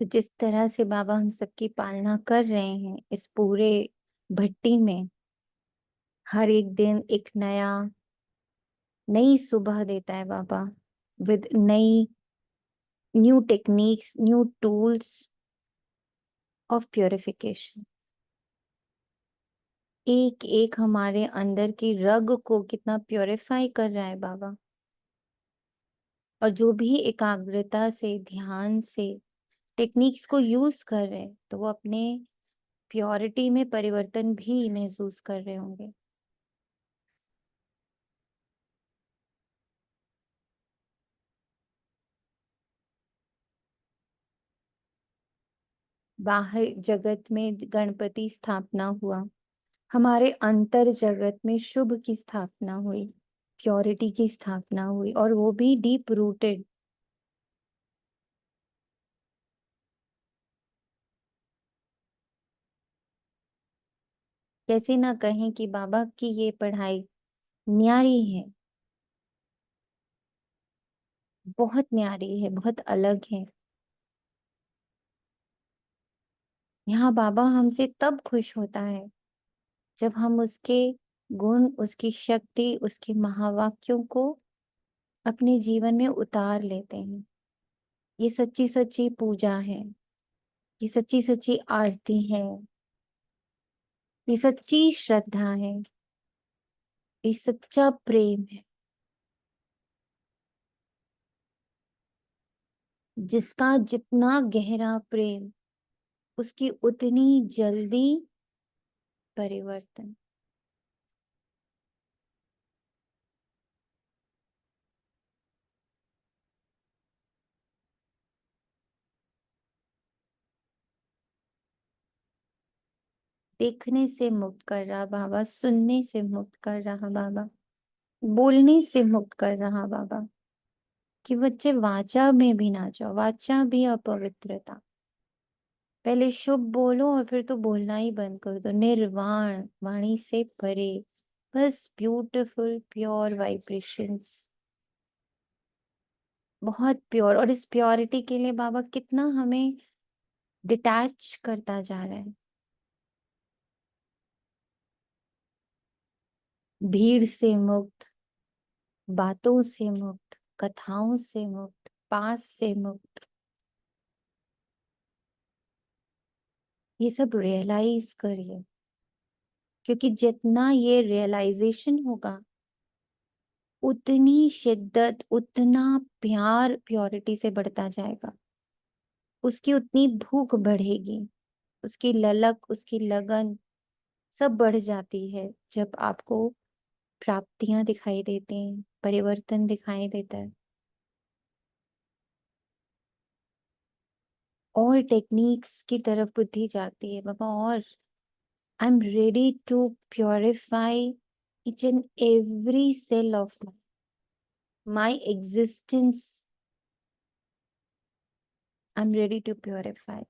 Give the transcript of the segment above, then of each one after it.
तो जिस तरह से बाबा हम सबकी पालना कर रहे हैं इस पूरे भट्टी में, हर एक दिन एक नई सुबह देता है बाबा, विद नई new techniques, new tools of purification. एक एक हमारे अंदर की रग को कितना प्योरीफाई कर रहा है बाबा। और जो भी एकाग्रता से, ध्यान से टेक्निक्स को यूज कर रहे हैं, तो वो अपने प्योरिटी में परिवर्तन भी महसूस कर रहे होंगे। बाहर जगत में गणपति स्थापना हुआ, हमारे अंतर जगत में शुभ की स्थापना हुई, प्योरिटी की स्थापना हुई, और वो भी डीप रूटेड। कैसे ना कहें कि बाबा की ये पढ़ाई न्यारी है, बहुत न्यारी है, बहुत अलग है। यहाँ बाबा हमसे तब खुश होता है जब हम उसके गुण, उसकी शक्ति, उसके महावाक्यों को अपने जीवन में उतार लेते हैं। ये सच्ची सच्ची पूजा है, ये सच्ची सच्ची आरती है, ये सच्ची श्रद्धा है, ये सच्चा प्रेम है। जिसका जितना गहरा प्रेम, उसकी उतनी जल्दी परिवर्तन। देखने से मुक्त कर रहा बाबा, सुनने से मुक्त कर रहा बाबा, बोलने से मुक्त कर रहा बाबा। कि बच्चे वाचा में भी ना जाओ, वाचा भी अपवित्रता। पहले शुभ बोलो और फिर तो बोलना ही बंद कर दो। निर्वाण, वाणी से परे, बस ब्यूटीफुल प्योर वाइब्रेशंस, बहुत प्योर। और इस प्योरिटी के लिए बाबा कितना हमें डिटैच करता जा रहा है। भीड़ से मुक्त, बातों से मुक्त, कथाओं से मुक्त, पास से मुक्त। ये सब रियलाइज करिए, क्योंकि जितना ये रियलाइजेशन होगा, उतनी शिद्दत, उतना प्यार प्योरिटी से बढ़ता जाएगा। उसकी उतनी भूख बढ़ेगी, उसकी ललक, उसकी लगन सब बढ़ जाती है जब आपको प्राप्तियां दिखाई देती हैं, परिवर्तन दिखाई देता है। और टेक्निक्स की तरफ बुद्धि जाती है बाबा। और I am ready to purify each and every cell of my existence. I'm ready to purify.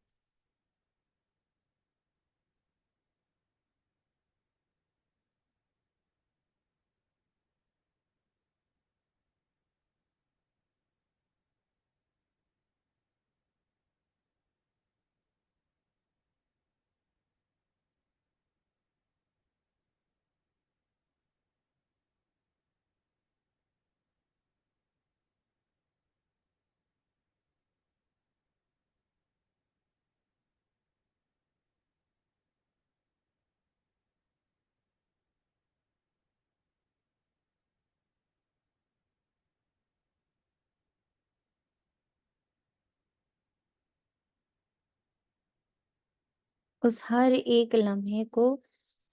उस हर एक लम्हे को,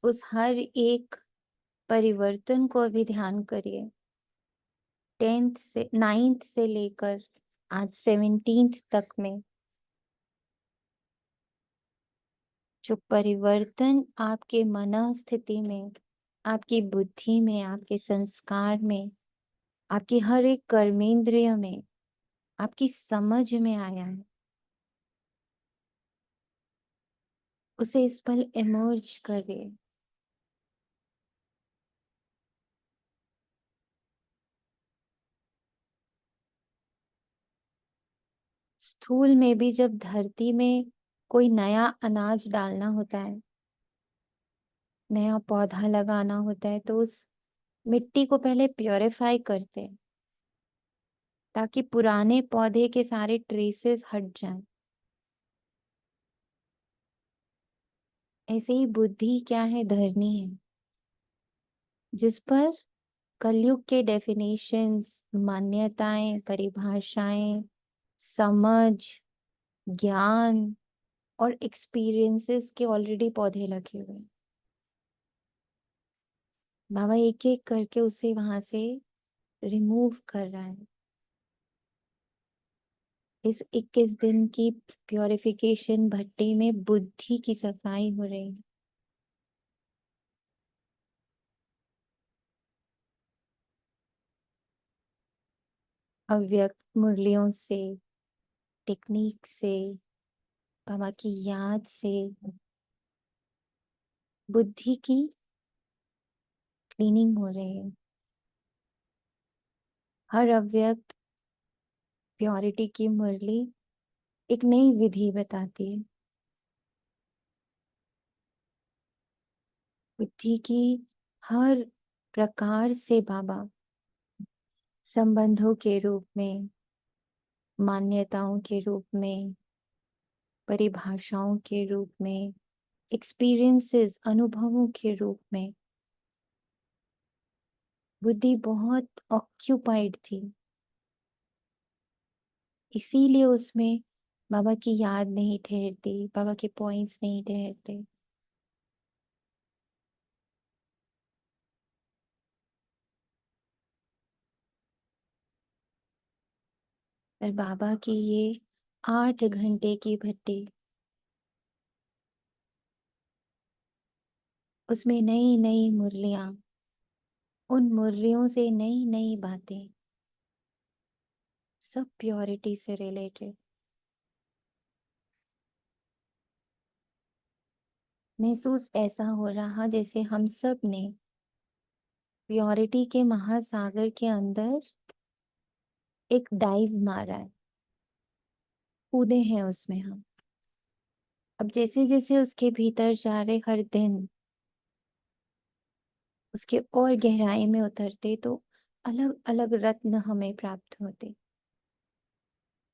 उस हर एक परिवर्तन को अभी ध्यान करिए। 10th से 9th से लेकर आज 17th तक में जो परिवर्तन आपके मन स्थिति में, आपकी बुद्धि में, आपके संस्कार में, आपकी हर एक कर्मेंद्रिय में, आपकी समझ में आया है, उसे इस पल इमर्ज करिए। स्थूल में भी जब धरती में कोई नया अनाज डालना होता है, नया पौधा लगाना होता है, तो उस मिट्टी को पहले प्योरीफाई करते हैं ताकि पुराने पौधे के सारे ट्रेसेस हट जाएं। ऐसे ही बुद्धि क्या है? धरनी है, जिस पर कलयुग के डेफिनेशंस, मान्यताएं, परिभाषाएं, समझ, ज्ञान और एक्सपीरियंसेस के ऑलरेडी पौधे लगे हुए हैं। बाबा एक एक करके उसे वहां से रिमूव कर रहा है। इस 21 दिन की प्योरिफिकेशन भट्टी में बुद्धि की सफाई हो रही है। अव्यक्त मुरलियों से, टेक्निक से, बाबा की याद से बुद्धि की क्लीनिंग हो रही है। हर अव्यक्त प्योरिटी की मुरली एक नई विधि बताती है। बुद्धि की हर प्रकार से बाबा संबंधों के रूप में, मान्यताओं के रूप में, परिभाषाओं के रूप में, एक्सपीरियंसेस, अनुभवों के रूप में बुद्धि बहुत ऑक्यूपाइड थी। इसीलिए उसमें बाबा की याद नहीं ठहरती, बाबा के पॉइंट्स नहीं ठहरते। पर बाबा की ये 8 घंटे की भट्टी, उसमें नई नई मुरलियां, उन मुरलियों से नई नई बातें, सब प्योरिटी से रिलेटेड। महसूस ऐसा हो रहा जैसे हम सब ने प्योरिटी के महासागर के अंदर एक डाइव मारा है, कूदे हैं उसमें हम। अब जैसे जैसे उसके भीतर जा रहे हर दिन, उसके और गहराई में उतरते, तो अलग अलग रत्न हमें प्राप्त होते।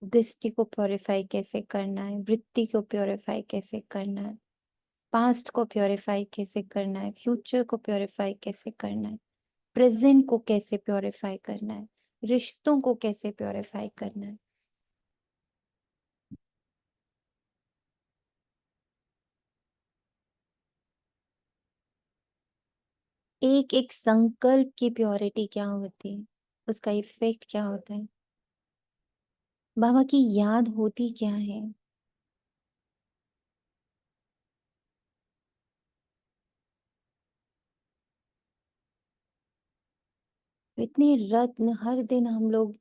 दृष्टि को प्योरीफाई कैसे करना है, वृत्ति को प्योरीफाई कैसे करना है, पास्ट को प्योरीफाई कैसे करना है, फ्यूचर को प्योरीफाई कैसे करना है, प्रेजेंट को कैसे प्योरीफाई करना है, रिश्तों को कैसे प्योरीफाई करना है। एक एक संकल्प की प्योरिटी क्या होती है, उसका इफेक्ट क्या होता है, बाबा की याद होती क्या है। इतने रत्न हर दिन हम लोग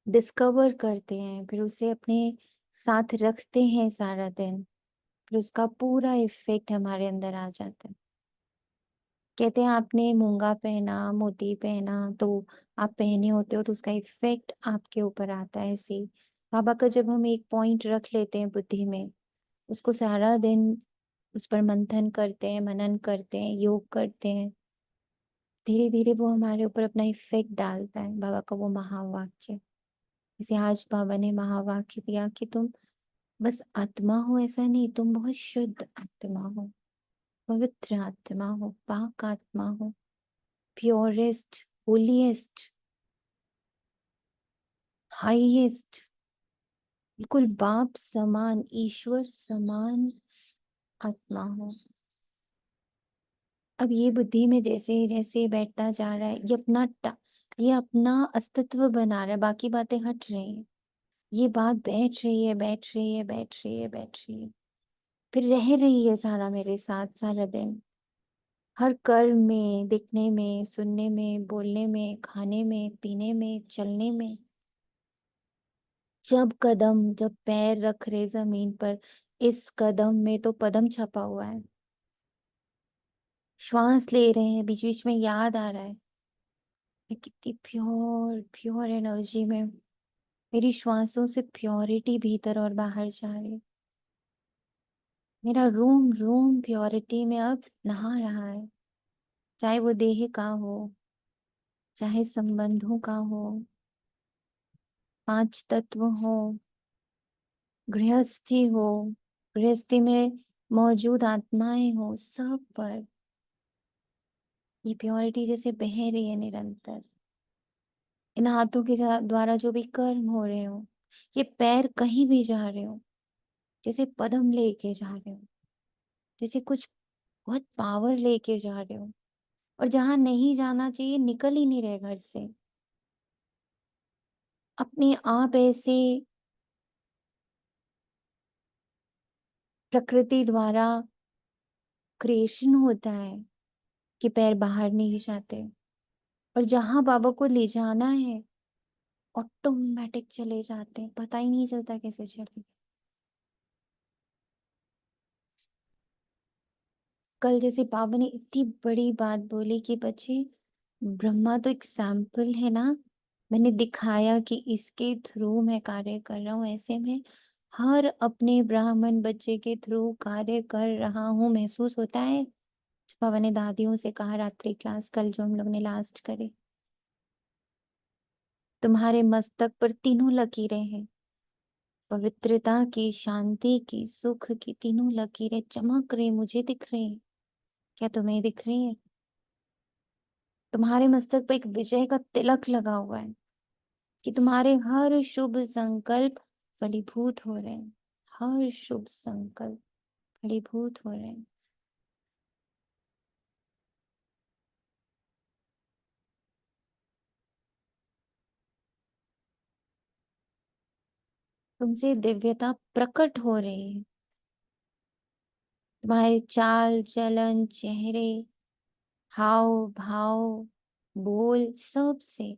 डिस्कवर करते हैं, फिर उसे अपने साथ रखते हैं सारा दिन, फिर उसका पूरा इफेक्ट हमारे अंदर आ जाता है। कहते हैं आपने मूंगा पहना, मोती पहना, तो आप पहने होते हो तो उसका इफेक्ट आपके ऊपर आता है। ऐसे ही बाबा का जब हम एक पॉइंट रख लेते हैं बुद्धि में, उसको सारा दिन उस पर मंथन करते हैं, मनन करते हैं, योग करते हैं, धीरे धीरे वो हमारे ऊपर अपना इफेक्ट डालता है। बाबा का वो महावाक्य, जैसे आज बाबा ने महावाक्य दिया कि तुम बस आत्मा हो, ऐसा नहीं, तुम बहुत शुद्ध आत्मा हो, पवित्र आत्मा हो, पाक आत्मा हो, प्योरेस्ट, होलीएस्ट, हाईएस्ट, बिल्कुल बाप समान, ईश्वर समान आत्मा हो। अब ये बुद्धि में जैसे जैसे बैठता जा रहा है, ये अपना अस्तित्व बना रहा है, बाकी बातें हट रही है। ये बात बैठ रही है, बैठ रही है, बैठ रही है, बैठ रही है, फिर रह रही है सारा मेरे साथ सारा दिन, हर कर्म में, दिखने में, सुनने में, बोलने में, खाने में, पीने में, चलने में। जब पैर रख रहे जमीन पर, इस कदम में तो पदम छपा हुआ है। श्वास ले रहे हैं, बीच बीच में याद आ रहा है मैं कितनी प्योर प्योर एनर्जी में हूँ। मेरी श्वासों से प्योरिटी भीतर और बाहर जा रही है। मेरा रोम रोम प्योरिटी में अब नहा रहा है, चाहे वो देह का हो, चाहे संबंधों का हो, पांच तत्व हो, गृहस्थी हो, गृहस्थी में मौजूद आत्माएं हो, सब पर ये प्योरिटी जैसे बह रही है निरंतर। इन हाथों के द्वारा जो भी कर्म हो रहे हो, ये पैर कहीं भी जा रहे हो, जैसे पदम लेके जा रहे हो, जैसे कुछ बहुत पावर लेके जा रहे हो, और जहां नहीं जाना चाहिए निकल ही नहीं रहे घर से। अपने आप ऐसे प्रकृति द्वारा क्रिएशन होता है कि पैर बाहर नहीं जाते, और जहां बाबा को ले जाना है ऑटोमेटिक चले जाते हैं, पता ही नहीं चलता कैसे चले। कल जैसे बाबा ने इतनी बड़ी बात बोली कि बच्चे, ब्रह्मा तो एक सैंपल है ना, मैंने दिखाया कि इसके थ्रू मैं कार्य कर रहा हूँ, ऐसे में हर अपने ब्राह्मण बच्चे के थ्रू कार्य कर रहा हूँ, महसूस होता है। बाबा ने दादियों से कहा रात्रि क्लास कल जो हम लोग ने लास्ट करे, तुम्हारे मस्तक पर तीनों लकीरें हैं, पवित्रता की, शांति की, सुख की, तीनों लकीरें चमक रही, मुझे दिख रही हैं। क्या तुम्हें दिख रही है? तुम्हारे मस्तक पर एक विजय का तिलक लगा हुआ है कि तुम्हारे हर शुभ संकल्प फलीभूत हो रहे हैं, हर शुभ संकल्प फलीभूत हो रहे हैं। तुमसे दिव्यता प्रकट हो रही है, तुम्हारे चाल चलन, चेहरे, हाव भाव, बोल, सब से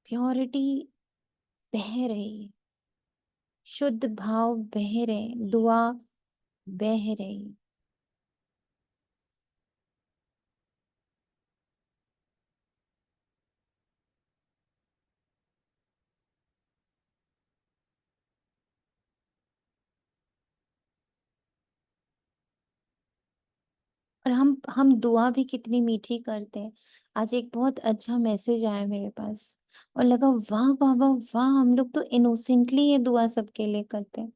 प्योरिटी बह रही है, शुद्ध भाव बह रहे, दुआ बह रही। और हम दुआ भी कितनी मीठी करते हैं। आज एक बहुत अच्छा मैसेज आया मेरे पास, और लगा वाह बाबा वाह, हम लोग तो इनोसेंटली ये दुआ सबके लिए करते हैं।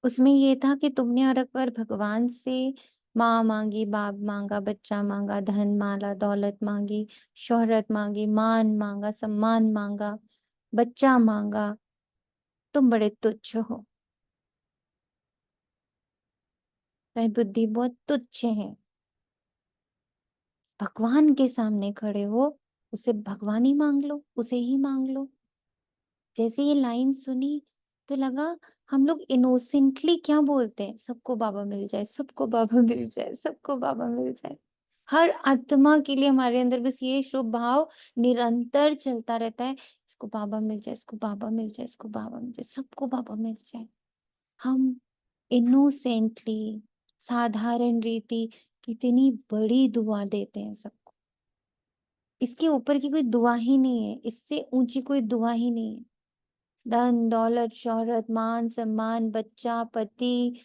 उसमें ये था कि तुमने और अकबर भगवान से माँ मांगी, बाप मांगा, बच्चा मांगा, धन मांगा, दौलत मांगी, शोहरत मांगी, मान मांगा, सम्मान मांगा, बच्चा मांगा, तुम बड़े तुच्छ हो, तुम्हारी बुद्धि बहुत तुच्छ है। भगवान के सामने खड़े हो, उसे भगवान ही मांग लो, उसे ही मांग लो। जैसे ये लाइन सुनी तो लगा हम लोग इनोसेंटली क्या बोलते हैं, सबको बाबा मिल जाए, सबको बाबा मिल जाए, सबको बाबा मिल जाए। हर आत्मा के लिए हमारे अंदर बस ये शुभ भाव निरंतर चलता रहता है, इसको बाबा मिल जाए, इसको बाबा मिल जाए, इसको बाबा मिल जाए, सबको बाबा मिल जाए। हम इनोसेंटली, साधारण रीति कितनी बड़ी दुआ देते हैं सबको। इसके ऊपर की कोई दुआ ही नहीं है, इससे ऊंची कोई दुआ ही नहीं है। धन दौलत शोहरत मान सम्मान, बच्चा पति,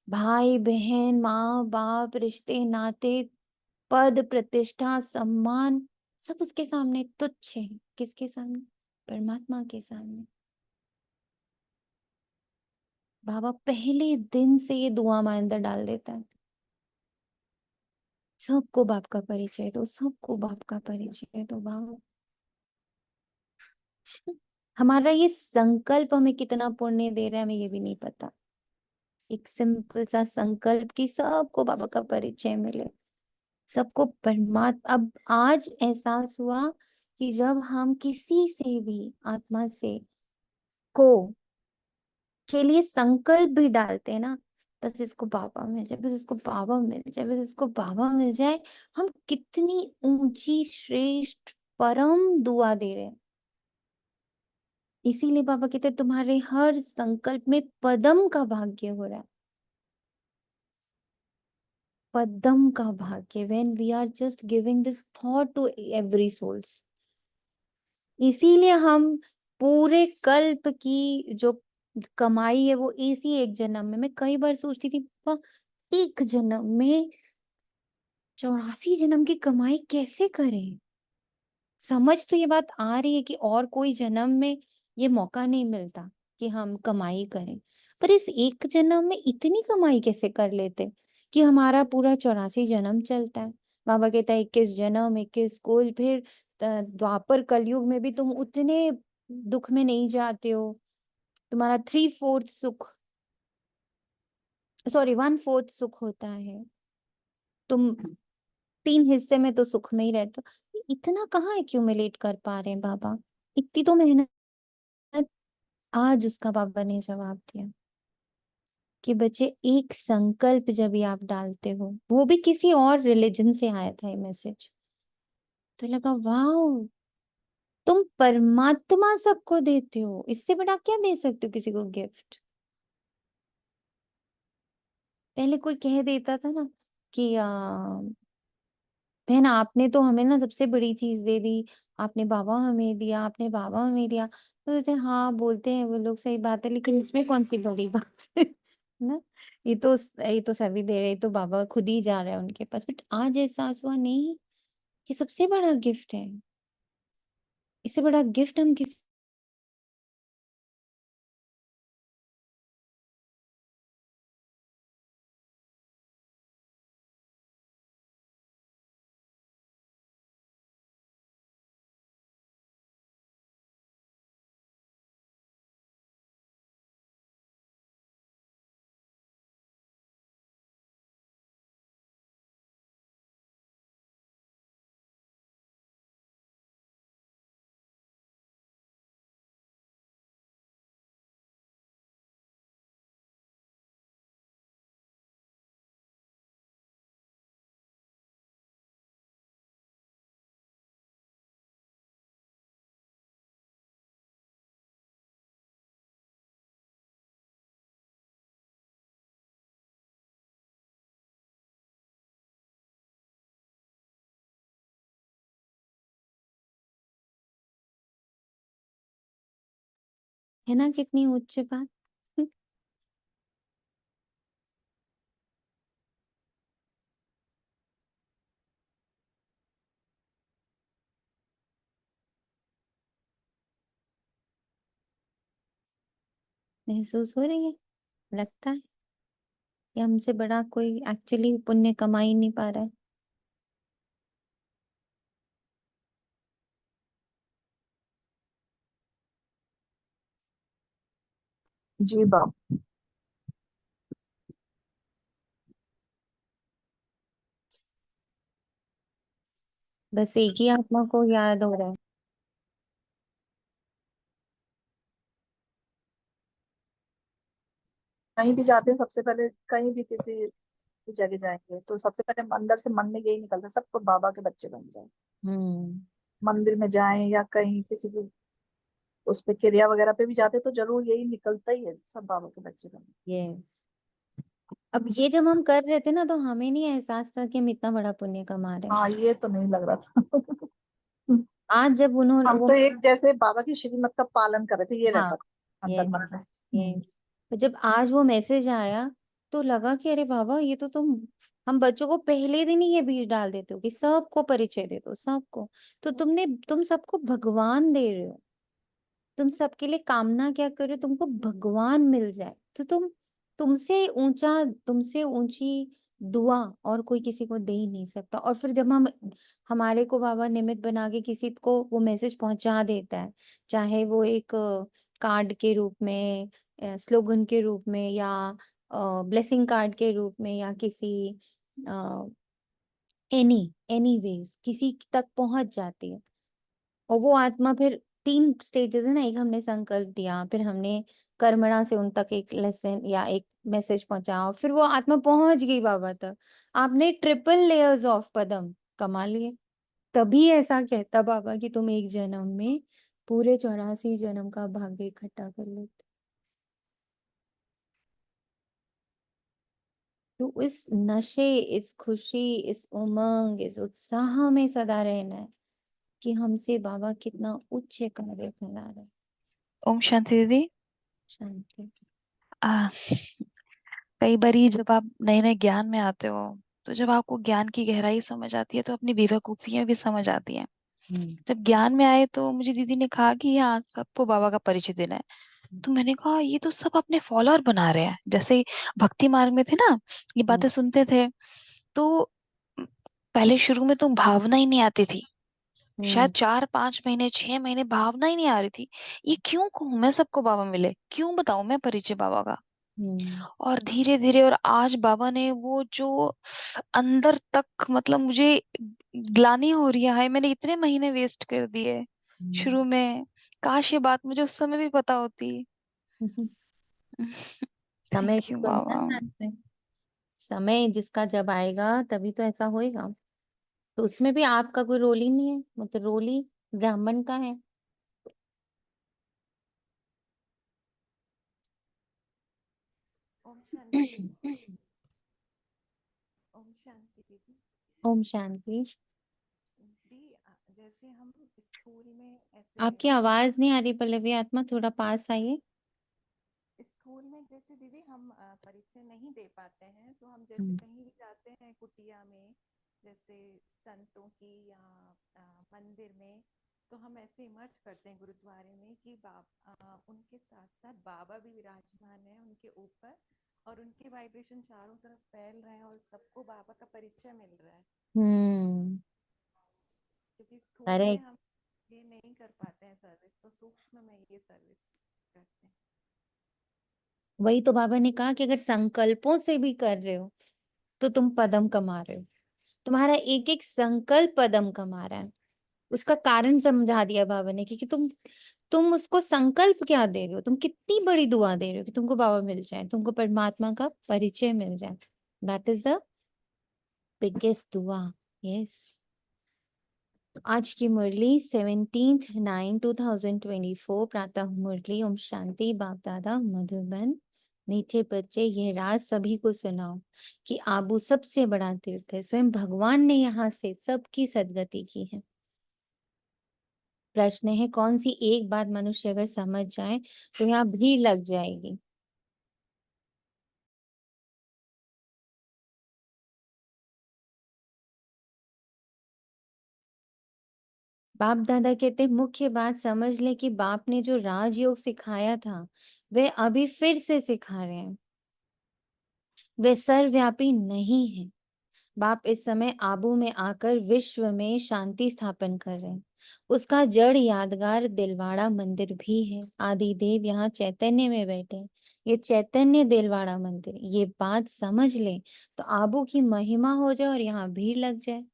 भाई बहन, माँ बाप, रिश्ते नाते, पद प्रतिष्ठा सम्मान, सब उसके सामने तुच्छ है। किसके सामने? परमात्मा के सामने। बाबा पहले दिन से ये दुआ हमारे अंदर डाल देता है, सबको बाप का परिचय दो, सबको बाप का परिचय दो। बाबा हमारा ये संकल्प हमें कितना पुण्य दे रहा है, हमें ये भी नहीं पता। एक सिंपल सा संकल्प कि सबको बाबा का परिचय मिले, सबको परमात्मा। अब आज एहसास हुआ कि जब हम किसी से भी आत्मा से को के लिए संकल्प भी डालते हैं ना, बस इसको बाबा मिल जाए, बस इसको बाबा मिल जाए, बस इसको बाबा मिल जाए, हम कितनी ऊंची श्रेष्ठ परम दुआ दे रहे हैं। इसीलिए बाबा कहते हैं तुम्हारे हर संकल्प में पदम का भाग्य हो रहा है, पदम का भाग्य, when we are just giving this thought to every souls. इसीलिए हम पूरे कल्प की जो कमाई है वो इसी एक जन्म में। मैं कई बार सोचती थी पापा एक जन्म में 84 जन्म की कमाई कैसे करें? समझ तो ये बात आ रही है कि और कोई जन्म में ये मौका नहीं मिलता कि हम कमाई करें। पर इस एक जन्म में इतनी कमाई कैसे कर लेते कि हमारा पूरा 84 जन्म चलता है। बाबा कहता है 21 जन्म, 21 कुल, फिर द्वापर कलयुग में भी तुम उतने दुःख में नहीं जाते हो। तुम्हारा 3/4 सुख, सॉरी 1/4 सुख होता है। तुम 3 हिस्से में तो सुख में ही रहते हो। ये इतना कहाँ एक्यूमुलेट कर पा रहे हैं बाबा? इतनी तो मेहनत। आज उसका बाबा ने जवाब दिया कि बच्चे एक संकल्प जब भी आप डालते हो, वो भी किसी और रिलीजन से आया था ये मैसेज, तो लगा वाह, तुम परमात्मा सबको देते हो, इससे बड़ा क्या दे सकते हो किसी को गिफ्ट? पहले कोई कह देता था ना कि बहन आपने तो हमें ना सबसे बड़ी चीज दे दी, आपने बाबा हमें दिया, आपने बाबा हमें दिया। तो कहते हैं, हाँ बोलते हैं वो लोग, सही बात है, लेकिन इसमें कौन सी बड़ी बात है ना? ये तो सभी दे रहे, ये तो बाबा खुद ही जा रहा है उनके पास। बट आज एहसास हुआ नहीं, ये सबसे बड़ा गिफ्ट है। इससे बड़ा गिफ्ट हम किस, है ना कितनी उच्च बात। महसूस हो रही है, लगता है कि हमसे बड़ा कोई एक्चुअली पुण्य कमा ही नहीं पा रहा है। जी बाप। बस एक ही आत्मा को याद हो रहा है। कहीं भी जाते हैं सबसे पहले, कहीं भी किसी भी जगह जाएंगे तो सबसे पहले अंदर से मन में यही निकलता है, सबको बाबा के बच्चे बन जाए। हम्म। मंदिर में जाएं या कहीं किसी भी उस पे क्रिया वगैरह पे भी जाते तो जरूर यही निकलता ही है, सब बाबा के बच्चे बन। यस। अब ये जब हम कर रहे थे ना, तो हमें नहीं एहसास था कि हम इतना बड़ा पुण्य कमा रहे हैं। हाँ, ये तो नहीं लग रहा था। आज जब उन्होंने हम वो, तो एक जैसे बाबा की श्रीमत का पालन कर रहे थे, ये हाँ, रहता था ये अंदर मन में। ये तो जब आज वो मैसेज आया, तो लगा कि अरे बाबा, ये तो तुम, हम बच्चों को पहले दिन ही ये बीज डाल देते हो कि सबको परिचय दे दो, सबको। तो तुम सबको भगवान दे रहे हो। तुम सबके लिए कामना क्या कर रहे हो? तुमको भगवान मिल जाए। तो तुमसे ऊंचा, तुमसे ऊंची दुआ और कोई किसी को दे ही नहीं सकता। और फिर जब हम, हमारे को बाबा निमित्त बना के किसी को वो मैसेज पहुंचा देता है, चाहे वो एक कार्ड के रूप में, स्लोगन के रूप में, या ब्लेसिंग कार्ड के रूप में, या किसी एनी एनीवेज किसी तक पहुंच जाती है। और वो आत्मा फिर 3 स्टेजेस है ना, एक हमने संकल्प दिया, फिर हमने कर्मणा से उन तक एक लेसन या एक मैसेज पहुंचाया, और फिर वो आत्मा पहुंच गई बाबा तक। आपने ट्रिपल लेयर्स ऑफ पदम कमा लिए। तभी ऐसा कहता बाबा कि तुम एक जन्म में पूरे 84 जन्म का भाग्य इकट्ठा कर लेते। तो इस नशे, इस खुशी, इस उमंग, इस उत्साह में सदा रहना है कि हमसे बाबा कितना उच्च कार्य करा रहे हैं। ओम शांति दीदी। शांति। आ, कई बारी जब आप नए नए ज्ञान में आते हो, तो जब आपको ज्ञान की गहराई समझ आती है तो अपनी बेवकूफियां भी समझ आती हैं। हम्म। जब ज्ञान में आए तो मुझे दीदी ने कहा कि हाँ, सबको बाबा का परिचय देना है। तो मैंने कहा ये तो सब अपने फॉलोअर बना रहे हैं, जैसे भक्ति मार्ग में थे ना, ये हम्म। बातें सुनते थे। तो पहले शुरू में तो भावना ही नहीं आती थी। शायद हम्म। 4 5 महीने 6 महीने भावना ही नहीं आ रही थी। ये क्यों कहूं मैं सबको बाबा मिले, क्यों बताऊं मैं परिचय बाबा का। हम्म। और धीरे धीरे, और आज बाबा ने वो जो अंदर तक, मतलब मुझे ग्लानि हो रही है, हाय मैंने इतने महीने वेस्ट कर दिए हम्म। शुरू में। काश ये बात मुझे उस समय भी पता होती। समय थैंक भी यू तो बाबा। है ना। समय जिसका जब आएगा तभी तो ऐसा होएगा। तो उसमें भी आपका कोई रोल ही नहीं है, मतलब रोल ही ब्राह्मण का है। ओम शांति दीदी। ओम शांति दीदी। ओम शांति। दी जैसे हम स्कूल में ऐसे आपकी आवाज नहीं आ रही पल्लवी आत्मा, थोड़ा पास आइए। स्कूल में जैसे दीदी हम परिचय नहीं दे पाते हैं, तो हम जैसे हम्म। कहीं भी जाते हैं कुटिया में, जैसे संतों की या मंदिर में, तो हम ऐसे इमर्ज करते हैं गुरुद्वारे में कि उनके साथ साथ बाबा भी विराजमान है उनके ऊपर, और उनके वाइब्रेशन चारों तरफ फैल रहे हैं और सबको बाबा का परिचय मिल रहा है। हम्म। क्योंकि स्थूल में करेक्ट। हम ये नहीं कर पाते हैं सर्विस, तो सूक्ष्म में ये सर्विस करते हैं। वही तो बाबा ने कहा कि अगर संकल्पों से भी कर रहे हो तो तुम पदम कमा रहे हो। तुम्हारा एक एक संकल्प पदम कमा रहा है। उसका कारण समझा दिया बाबा ने कि तुम उसको संकल्प क्या दे रहे हो, तुम कितनी बड़ी दुआ दे रहे हो कि तुमको बाबा मिल जाए, तुमको परमात्मा का परिचय मिल जाए। दैट इज द बिगेस्ट दुआ। यस। आज की मुरली 17/9/2024 प्रातः मुरली। ओम शांति। बाप दादा मधुबन। मीठे बच्चे, ये राज सभी को सुनाओ कि आबू सबसे बड़ा तीर्थ है। स्वयं भगवान ने यहाँ से सबकी सदगति की है। प्रश्न है कौन सी एक बात मनुष्य अगर समझ जाए तो यहाँ भीड़ लग जाएगी। बाप दादा कहते हैं मुख्य बात समझ ले कि बाप ने जो राजयोग सिखाया था वे अभी फिर से सिखा रहे हैं। वे सर्वव्यापी नहीं है। बाप इस समय आबू में आकर विश्व में शांति स्थापन कर रहे हैं। उसका जड़ यादगार दिलवाड़ा मंदिर भी है। आदि देव यहाँ चैतन्य में बैठे हैं। ये चैतन्य दिलवाड़ा मंदिर, ये बात समझ ले तो आबू की महिमा हो जाए और यहाँ भीड़ लग जाए।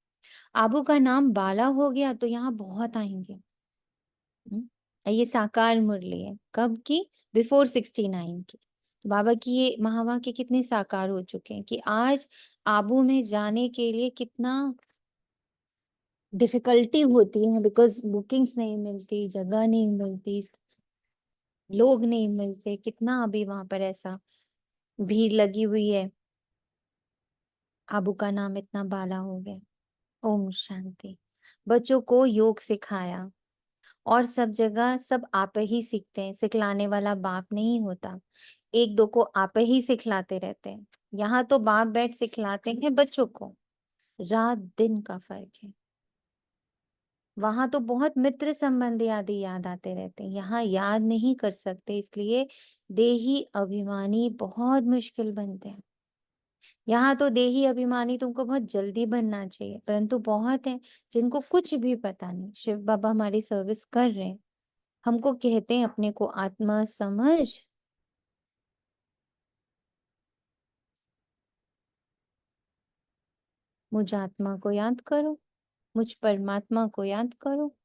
आबू का नाम बाला हो गया तो यहाँ बहुत आएंगे। ये साकार मुरली है कब की? बिफोर 69 की। तो बाबा की ये महावाक्य कितने साकार हो चुके हैं कि आज आबू में जाने के लिए कितना डिफिकल्टी होती है, बिकॉज बुकिंग्स नहीं मिलती, जगह नहीं मिलती, लोग नहीं मिलते। कितना अभी वहां पर ऐसा भीड़ लगी हुई है। आबू का नाम इतना बाला हो गया। ओम शांति। बच्चों को योग सिखाया और सब जगह सब आप ही सीखते हैं, सिखलाने वाला बाप नहीं होता। एक दो को आप ही सिखलाते रहते हैं। यहाँ तो बाप बैठ सिखलाते हैं बच्चों को। रात दिन का फर्क है। वहां तो बहुत मित्र संबंधी आदि याद आते रहते हैं, यहाँ याद नहीं कर सकते, इसलिए देही अभिमानी बहुत मुश्किल बनते हैं। यहाँ तो देही अभिमानी तुमको बहुत जल्दी बनना चाहिए, परंतु बहुत है जिनको कुछ भी पता नहीं। शिव बाबा हमारी सर्विस कर रहे हैं, हमको कहते हैं अपने को आत्मा समझ। मुझ आत्मा को याद करो, मुझ परमात्मा को याद करो।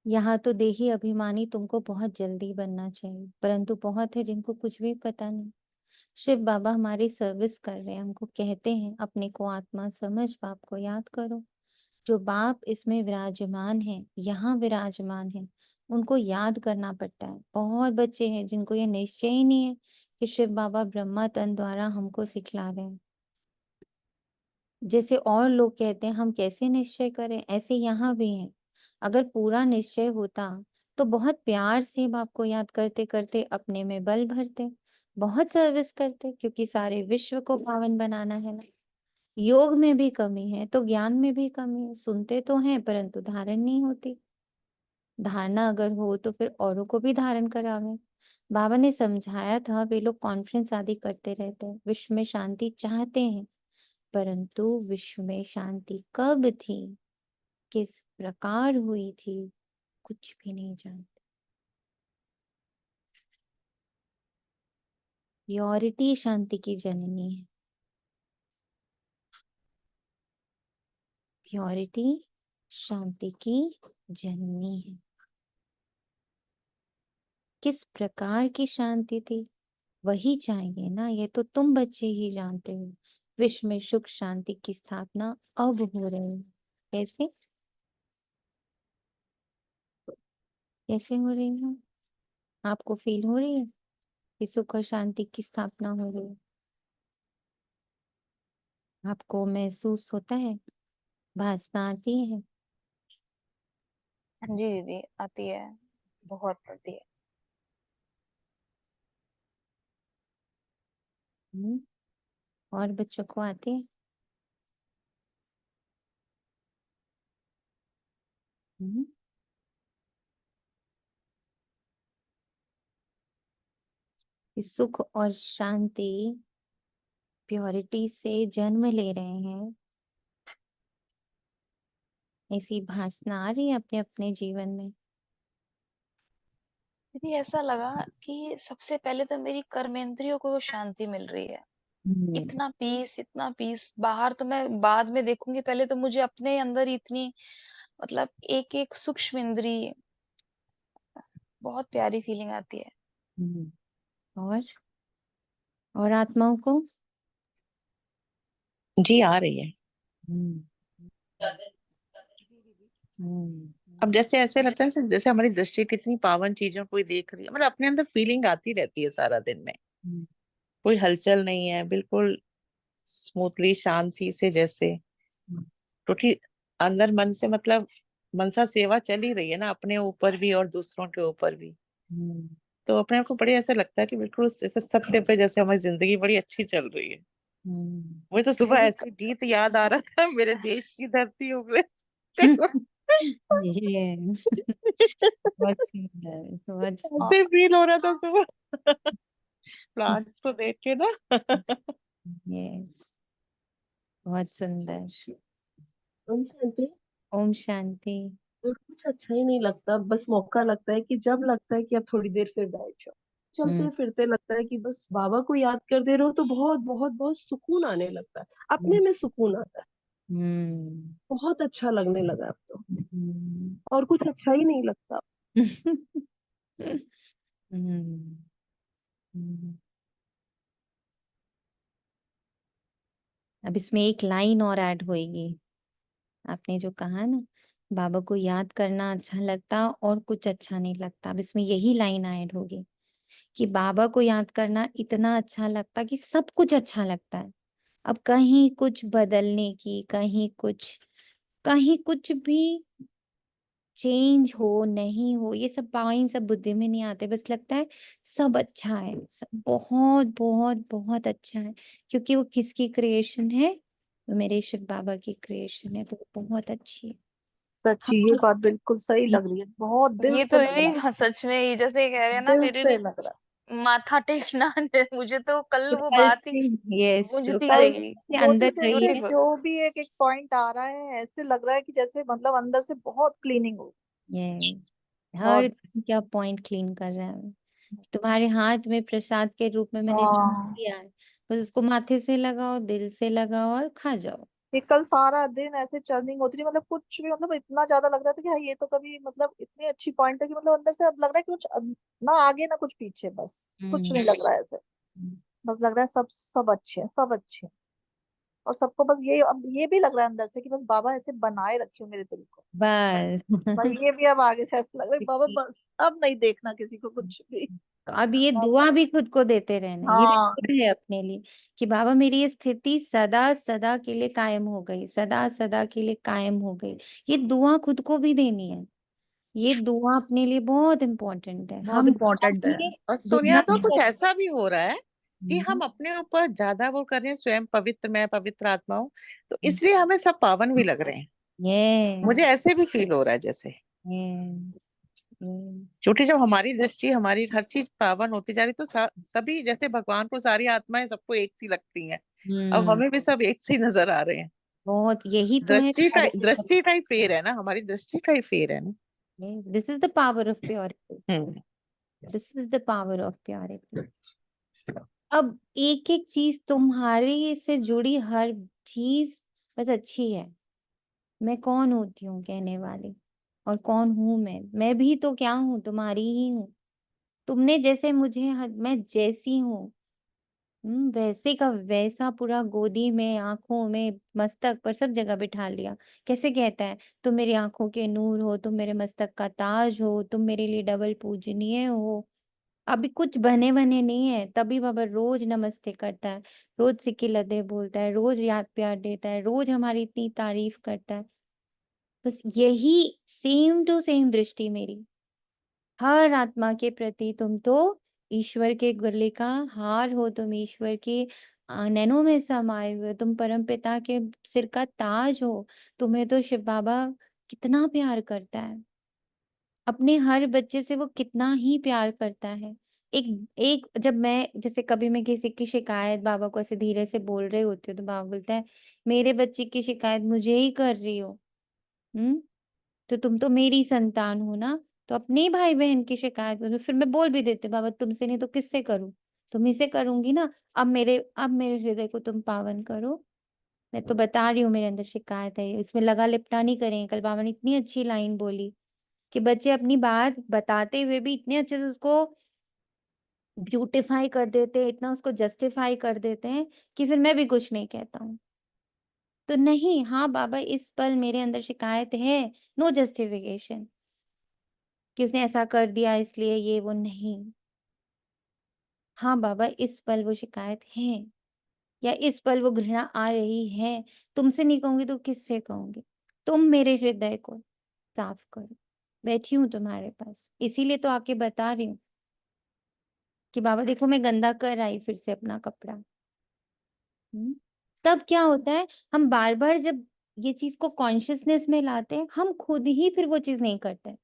यहाँ तो देही अभिमानी तुमको बहुत जल्दी बनना चाहिए, परंतु बहुत है जिनको कुछ भी पता नहीं। शिव बाबा हमारी सर्विस कर रहे हैं, हमको कहते हैं अपने को आत्मा समझ, बाप को याद करो। जो बाप इसमें विराजमान है, यहाँ विराजमान है, उनको याद करना पड़ता है। बहुत बच्चे हैं जिनको ये निश्चय ही नहीं है कि शिव बाबा ब्रह्मा तन द्वारा हमको सिखला रहे हैं। जैसे और लोग कहते हैं हम कैसे निश्चय करें, ऐसे यहाँ भी हैं। अगर पूरा निश्चय होता तो बहुत प्यार से बाप को याद करते करते अपने में बल भरते, बहुत सर्विस करते, क्योंकि सारे विश्व को पावन बनाना है ना। योग में भी कमी है तो ज्ञान में भी कमी है। सुनते तो हैं परंतु धारण नहीं होती। धारणा अगर हो तो फिर औरों को भी धारण करावे। बाबा ने समझाया था, वे लोग कॉन्फ्रेंस आदि करते रहते हैं, विश्व में शांति चाहते हैं, परंतु विश्व में शांति कब थी, किस प्रकार हुई थी, कुछ भी नहीं जानते। प्योरिटी शांति की जननी है। प्योरिटी शांति की जननी है। किस प्रकार की शांति थी वही चाहिए ना, ये तो तुम बच्चे ही जानते हो। विश्व में सुख शांति की स्थापना अब हो रही है। कैसे कैसे हो रही है? आपको फील हो रही है कि सुख और शांति की स्थापना हो रही है? आपको महसूस होता है? भासना आती है? हाँ जी दीदी, आती है, बहुत आती है। हम्म, और बच्चों को आती है? हम्म, कि सुख और शांति प्योरिटी से जन्म ले रहे हैं, ऐसी भासना आ रही है अपने अपने जीवन में? दीदी ऐसा लगा कि सबसे पहले तो मेरी कर्मेंद्रियों को शांति मिल रही है। हम्म, इतना पीस, बाहर तो मैं बाद में देखूंगी, पहले तो मुझे अपने अंदर ही इतनी, मतलब एक एक सूक्ष्म इंद्री, बहुत प्यारी फीलिंग आती है। हम्म। और आत्माओं को? जी आ रही है। हम्म, जी दीदी। अब जैसे ऐसे लगता है जैसे जैसे हमारी दृष्टि कितनी पावन चीजों को ही देख रही है, मतलब अपने अंदर फीलिंग आती रहती है सारा दिन में। हम्म, कोई हलचल नहीं है, बिल्कुल स्मूथली शांति से, जैसे टोटली अंदर मन से, मतलब मनसा सेवा चल ही रही है ना, अपने ऊपर भी और दूसरों के ऊपर भी। हम्म, तो अपने आप को बड़ी ऐसा लगता है कि बिल्कुल जैसे सत्य पे, जैसे हमारी जिंदगी बड़ी अच्छी चल रही है। हम्म। मुझे तो सुबह ऐसे गीत याद आ रहा था, मेरे देश की धरती उगले। ये बहुत सुंदर, बहुत और ऐसे फील हो रहा था सुबह प्लांट्स को देख के ना। यस, बहुत सुंदर। ओम शांति। ओम शांति। और कुछ अच्छा ही नहीं लगता, बस मौका लगता है कि जब लगता है कि अब थोड़ी देर फिर बैठ जाओ, हम्म, चलते फिरते लगता है कि बस बाबा को याद कर दे रहे हो तो बहुत बहुत बहुत सुकून आने लगता है, अपने में सुकून आता है। हम्म, बहुत अच्छा लगने लगा अब तो, हम्म। और कुछ अच्छा ही नहीं लगता। हम्म, हम्म। अब इसमें एक लाइन और ऐड होएगी। आपने जो कहा ना, बाबा को याद करना अच्छा लगता और कुछ अच्छा नहीं लगता, अब इसमें यही लाइन ऐड होगी कि बाबा को याद करना इतना अच्छा लगता कि सब कुछ अच्छा लगता है। अब कहीं कुछ बदलने की, कहीं कुछ भी चेंज हो नहीं हो, ये सब पॉइंट सब बुद्धि में नहीं आते, बस लगता है सब अच्छा है, सब बहुत बहुत बहुत अच्छा है, क्योंकि वो किसकी क्रिएशन है? वो मेरे शिव बाबा की क्रिएशन है, तो वो बहुत अच्छी है। सच्ची ये हम बात बिल्कुल सही लग रही है, बहुत दिल ये से तो लग रहा दीदी है। हाँ, सच में ये जैसे कह रहे हैं ना, दिल मेरे से भी लग रहा माथा टेकना मुझे तो कल तो वो कल बात ही से, यस, तो गूंजती कल रही। से है। अंदर मोटिवेटेड रहिए। ब्यूटीफुल। जो भी एक एक पॉइंट आ रहा है, ऐसे लग रहा है कि जैसे मतलब अंदर से बहुत क्लीनिंग हो। यस, हर बहुत। क्या पॉइंट क्लीन कर रहा है। तुम्हारे हाथ में प्रसाद के रूप में मैंने जो हाँ। दिया है, बस उसको माथे से लगाओ, दिल से लगाओ और खा जाओ। कि कल सारा दिन ऐसे चर्निंग होती रही, मतलब कुछ भी, मतलब इतना ज्यादा लग रहा था कि हाँ ये तो कभी, मतलब इतनी अच्छी पॉइंट है कि मतलब अंदर से अब लग रहा है कि कुछ ना आगे ना कुछ पीछे, बस कुछ हम्म नहीं लग रहा है ऐसे। बस लग रहा है सब सब अच्छे हैं, सब अच्छे हैं। और सबको बस ये, अब ये भी लग रहा है अंदर से कि बस बाबा ऐसे बनाए रखियो मेरे दिल को। बस भाई ये भी अब आगे से ऐसा लग रहा है बाबा बस अब नहीं देखना किसी को कुछ भी। तो अब ये अब दुआ भी खुद को देते रहना, ये भी हाँ दुआ है अपने लिए कि बाबा मेरी ये स्थिति सदा सदा के लिए कायम हो गई, सदा सदा के लिए कायम हो गई। ये दुआ खुद को भी देनी है। ये दुआ अपने लिए बहुत इम्पोर्टेंट है। बहुत हम इम्पोर्टेंट है। अपने और दुनिया सोनिया तो कुछ ऐसा भी हो रहा है कि हम हम्म, अपने ऊपर ज्यादा वो कर रहे हैं, स्वयं पवित्र, मैं पवित्र आत्मा हूँ, तो इसलिए हमें सब पावन भी लग रहे हैं। ये मुझे ऐसे भी फील हो रहा है जैसे, ये क्योंकि जब हमारी दृष्टि, हमारी हर चीज पावन होती जा रही, तो सभी, जैसे भगवान को सारी आत्माएं सबको एक सी लगती हैं, अब हम्म हमें भी सब एक सी नजर आ रहे हैं। बहुत यही तो है दृष्टि टाइप फेर है ना, हमारी दृष्टि टाइप फेर है ना। This is the power of purity. Hmm. This is the power of purity. अब एक एक चीज तुम्हारी से जुड़ी हर चीज बस अच्छी है। मैं कौन होती हूँ कहने वाली, और कौन हूं मैं भी तो क्या हूँ, तुम्हारी ही हूँ। तुमने जैसे मुझे मैं जैसी हूँ, वैसे का वैसा पूरा गोदी में, आंखों में, मस्तक पर, सब जगह बिठा लिया। कैसे कहता है, तुम मेरी आंखों के नूर हो, तुम मेरे मस्तक का ताज हो, तुम मेरे लिए डबल पूजनीय हो। अभी कुछ बने बने नहीं है, तभी बाबा रोज नमस्ते करता है, रोज सिक्की लदे बोलता है, रोज याद प्यार देता है, रोज हमारी इतनी तारीफ करता है। बस यही सेम टू सेम दृष्टि मेरी हर आत्मा के प्रति। तुम तो ईश्वर के गले का हार हो, तुम ईश्वर के नैनों में समाये हुए हो, तुम परम पिता के सिर का ताज हो। तुम्हें तो शिव बाबा कितना प्यार करता है, अपने हर बच्चे से वो कितना ही प्यार करता है। एक एक जब मैं जैसे कभी मैं किसी की शिकायत बाबा को ऐसे धीरे से बोल रही होती हूँ, तो बाबा बोलता है मेरे बच्चे की शिकायत मुझे ही कर रही हो। हम्म तो तुम तो मेरी संतान हो ना, तो अपने भाई बहन की शिकायत करो। फिर मैं बोल भी देती हूँ, बाबा तुमसे नहीं तो किससे करूं, तुम्ही से करूंगी ना। अब मेरे हृदय को तुम पावन करो। मैं तो बता रही हूँ मेरे अंदर शिकायत है, इसमें लगा लिपटा नहीं करें। कल बाबा ने इतनी अच्छी लाइन बोली कि बच्चे अपनी बात बताते हुए भी इतने अच्छे से उसको ब्यूटिफाई कर देते हैं, इतना उसको जस्टिफाई कर देते हैं कि फिर मैं भी कुछ नहीं कहता हूँ। तो नहीं, हाँ बाबा इस पल मेरे अंदर शिकायत है, नो जस्टिफिकेशन कि उसने ऐसा कर दिया इसलिए ये वो नहीं। हाँ बाबा इस पल वो शिकायत है, या इस पल वो घृणा आ रही है। तुमसे नहीं कहूंगी तो किससे कहूंगी। तुम मेरे हृदय को साफ करो, बैठी हूँ तुम्हारे पास, इसीलिए तो आके बता रही हूँ कि बाबा देखो मैं गंदा कर आई फिर से अपना कपड़ा। हम्म तब क्या होता है, हम बार बार जब ये चीज को कॉन्शियसनेस में लाते हैं, हम खुद ही फिर वो चीज नहीं करते,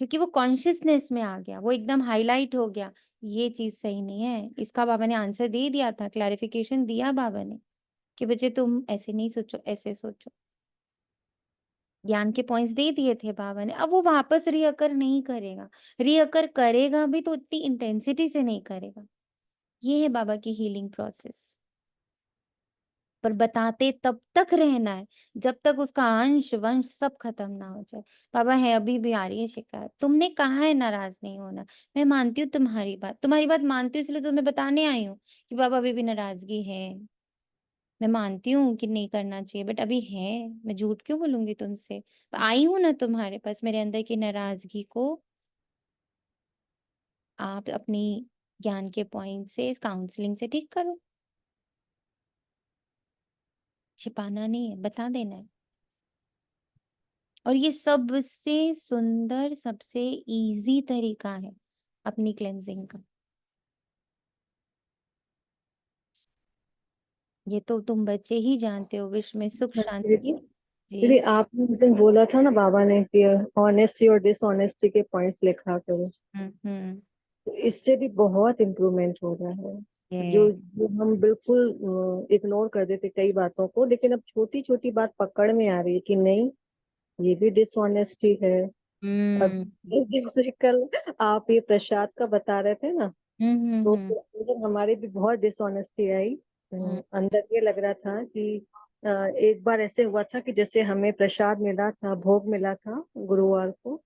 क्योंकि वो कॉन्शियसनेस में आ गया, वो एकदम हाईलाइट हो गया। ये चीज सही नहीं है। इसका बाबा ने आंसर दे दिया था, क्लैरिफिकेशन दिया बाबा ने कि बच्चे तुम ऐसे नहीं सोचो, ऐसे सोचो। ज्ञान के पॉइंट्स दे दिए थे बाबा ने। अब वो वापस रीअकर नहीं करेगा, रीअकर करेगा भी तो इतनी इंटेंसिटी से नहीं करेगा। ये है बाबा की हीलिंग प्रोसेस। पर बताते तब तक रहना है जब तक उसका अंश वंश सब खत्म ना हो जाए। बाबा है अभी भी आ रही है शिकायत, तुमने कहा है नाराज नहीं होना। मैं मानती हूँ तुम्हारी बात मानती हूँ, इसलिए तुम्हें बताने आई हूँ कि बाबा अभी भी नाराजगी है। मैं मानती हूँ कि नहीं करना चाहिए, बट अभी है। मैं झूठ क्यों बोलूंगी तुमसे। आई हूँ ना तुम्हारे पास, मेरे अंदर की नाराजगी को आप अपनी ज्ञान के पॉइंट से, काउंसलिंग से ठीक करो। छिपाना नहीं है, बता देना है। और ये सबसे सुंदर, सबसे इजी तरीका है अपनी क्लेंजिंग का। ये तो तुम बच्चे ही जानते हो, विश्व में सुख शांति। दीदी जी। आपने उस दिन बोला था ना बाबा ने कि ऑनेस्टी और डिसऑनेस्टी के पॉइंट्स लिखा करो, हम्म तो इससे भी बहुत इम्प्रूवमेंट हो रहा है। जो ये जो हम बिल्कुल इग्नोर कर देते कई बातों को, लेकिन अब छोटी छोटी बात पकड़ में आ रही है कि नहीं ये भी डिसऑनेस्टी है। अब हम्म जैसे कल आप ये प्रसाद का बता रहे थे ना, तो हम्म फिर हमारी भी बहुत डिसऑनेस्टी आई। हम्म अंदर ये लग रहा था कि एक बार ऐसे हुआ था कि जैसे हमें प्रसाद मिला था, भोग मिला था गुरुवार को,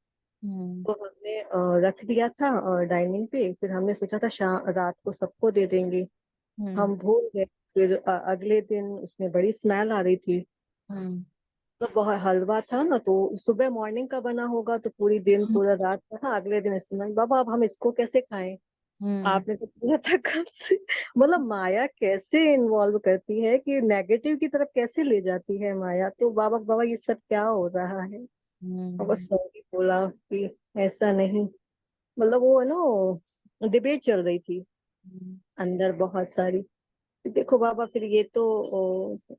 तो हमने रख दिया था डाइनिंग पे। फिर हमने सोचा था शाम रात को सबको दे देंगे, हम भूल गए। फिर अगले दिन उसमें बड़ी स्मेल आ रही थी। तो बहुत हलवा था ना, तो सुबह मॉर्निंग का बना होगा, तो पूरी दिन पूरा रात रहा। अगले दिन स्मेल, बाबा अब हम इसको कैसे खाएं? आपने तो पूछा था कब से। मतलब माया कैसे इन्वॉल्व करती है, कि नेगेटिव की तरफ कैसे ले जाती है माया। तो बाबा बाबा ये सब क्या हो रहा है? बाबा सॉरी बोला कि ऐसा नहीं, मतलब वो है ना, डिबेट चल रही थी अंदर बहुत सारी। देखो बाबा फिर ये तो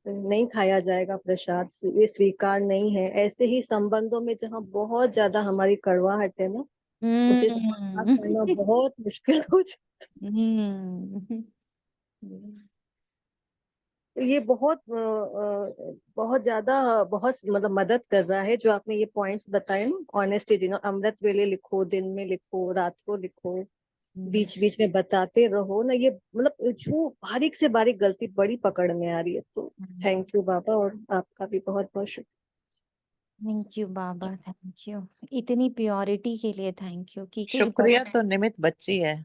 नहीं खाया जाएगा प्रसाद, ये स्वीकार नहीं है। ऐसे ही संबंधों में जहाँ बहुत ज्यादा हमारी कड़वाहट है ना, उसे समाप्त करना बहुत मुश्किल हो जाता है। ये बहुत ज्यादा, बहुत मतलब मदद कर रहा है जो आपने ये पॉइंट्स बताए ना। ऑनेस्टी डिनर, अमृत वेले लिखो, दिन में लिखो, रात को लिखो, बीच बीच में बताते रहो ना। ये मतलब जो बारीक से बारीक गलती बड़ी पकड़ में आ रही है। तो थैंक यू बाबा, और आपका भी बहुत बहुत शुक्रिया। Thank you Baba, thank you. इतनी प्योरिटी के लिए थैंक यू कि कई बार शुक्रिया तो निमित बच्ची है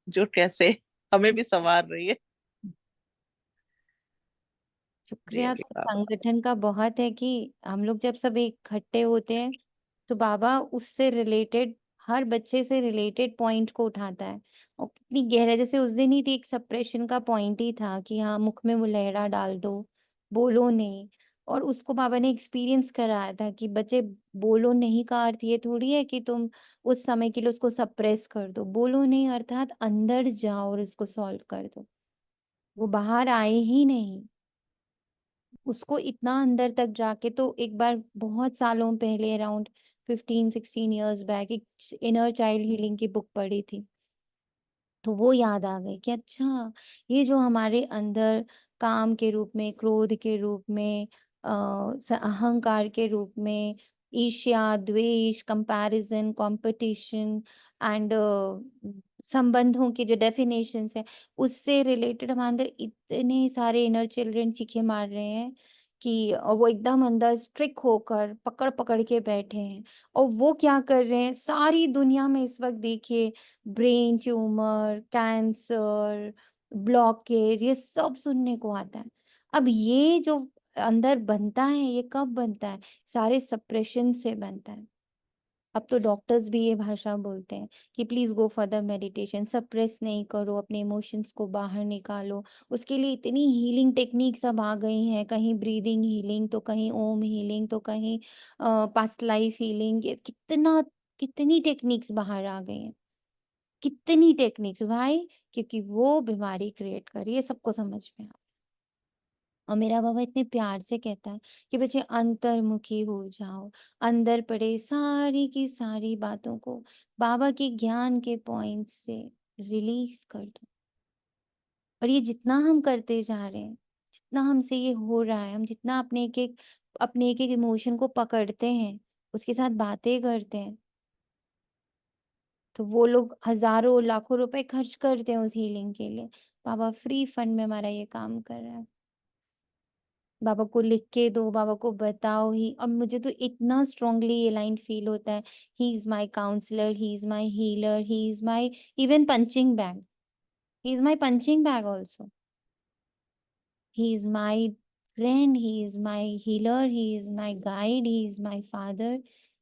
जो कैसे हमें भी संवार रही है। शुक्रिया रियली तो बाबा। संगठन का बहुत है कि हम लोग जब सब इकट्ठे होते हैं तो बाबा उससे रिलेटेड, हर बच्चे से रिलेटेड पॉइंट को उठाता है। और कितनी गहरा, जैसे उस दिन ही थी एक सप्रेशन का पॉइंट ही था कि हाँ मुख में मुलैड़ा डाल दो, बोलो नहीं। और उसको बाबा ने एक्सपीरियंस कराया था कि बच्चे, बोलो नहीं का अर्थ ये थोड़ी है कि तुम उस समय के लिए उसको सप्रेस कर दो। बोलो नहीं अर्थात अंदर जाओ और इसको सॉल्व कर दो। वो बाहर आए ही नहीं, उसको इतना अंदर तक जाके। तो एक बार बहुत सालों पहले, अराउंड 15-16 इयर्स बैक, एक इनर चाइल्ड हीलिंग की बुक पढ़ी थी। तो वो याद आ गई कि अच्छा, ये जो हमारे अंदर काम के रूप में, क्रोध के रूप में, अहंकार के रूप में, ईर्ष्या, द्वेष, कंपैरिजन, कंपटीशन एंड संबंधों की जो डेफिनेशंस है, उससे रिलेटेड हमारे अंदर इतने सारे इनर चिल्ड्रन चीखें मार रहे हैं कि वो एकदम अंदर स्ट्रिक्ट होकर पकड़ पकड़ के बैठे हैं। और वो क्या कर रहे हैं, सारी दुनिया में इस वक्त देखिए, ब्रेन ट्यूमर, कैंसर, ब्लॉकेज, ये सब सुनने को आता है। अब ये जो अंदर बनता है, ये कब बनता है? सारे सप्रेशन से बनता है। अब तो डॉक्टर्स भी ये भाषा बोलते हैं कि please go for the meditation, suppress नहीं करो, अपने इमोशंस को बाहर निकालो। उसके लिए इतनी हीलिंग टेक्निक्स अब आ गई हैं, कहीं ब्रीदिंग हीलिंग, तो कहीं ओम हीलिंग, तो कहीं पास्ट लाइफ हीलिंग। ये कितनी टेक्निक्स बाहर आ गई हैं, कितनी टेक्निक्स। व्हाई? क्योंकि वो बीमारी क्रिएट कर रही है, सबको समझ में आ। और मेरा बाबा इतने प्यार से कहता है कि बच्चे अंतर्मुखी हो जाओ, अंदर पड़े सारी की सारी बातों को बाबा के ज्ञान के पॉइंट से रिलीज कर दो। और ये जितना हम करते जा रहे हैं, जितना हमसे ये हो रहा है, हम जितना अपने एक एक इमोशन को पकड़ते हैं, उसके साथ बातें करते हैं, तो वो लोग हजारों लाखों रुपए खर्च करते हैं उस हीलिंग के लिए। बाबा फ्री फंड में हमारा ये काम कर रहा है। बाबा को लिख के दो, बाबा को बताओ ही। अब मुझे तो इतना स्ट्रांगली ये लाइन फील होता है, he is my counsellor, he is my healer, he is my even punching bag, he is my punching bag also, he is my friend, he is my healer, he is my guide, he is my father,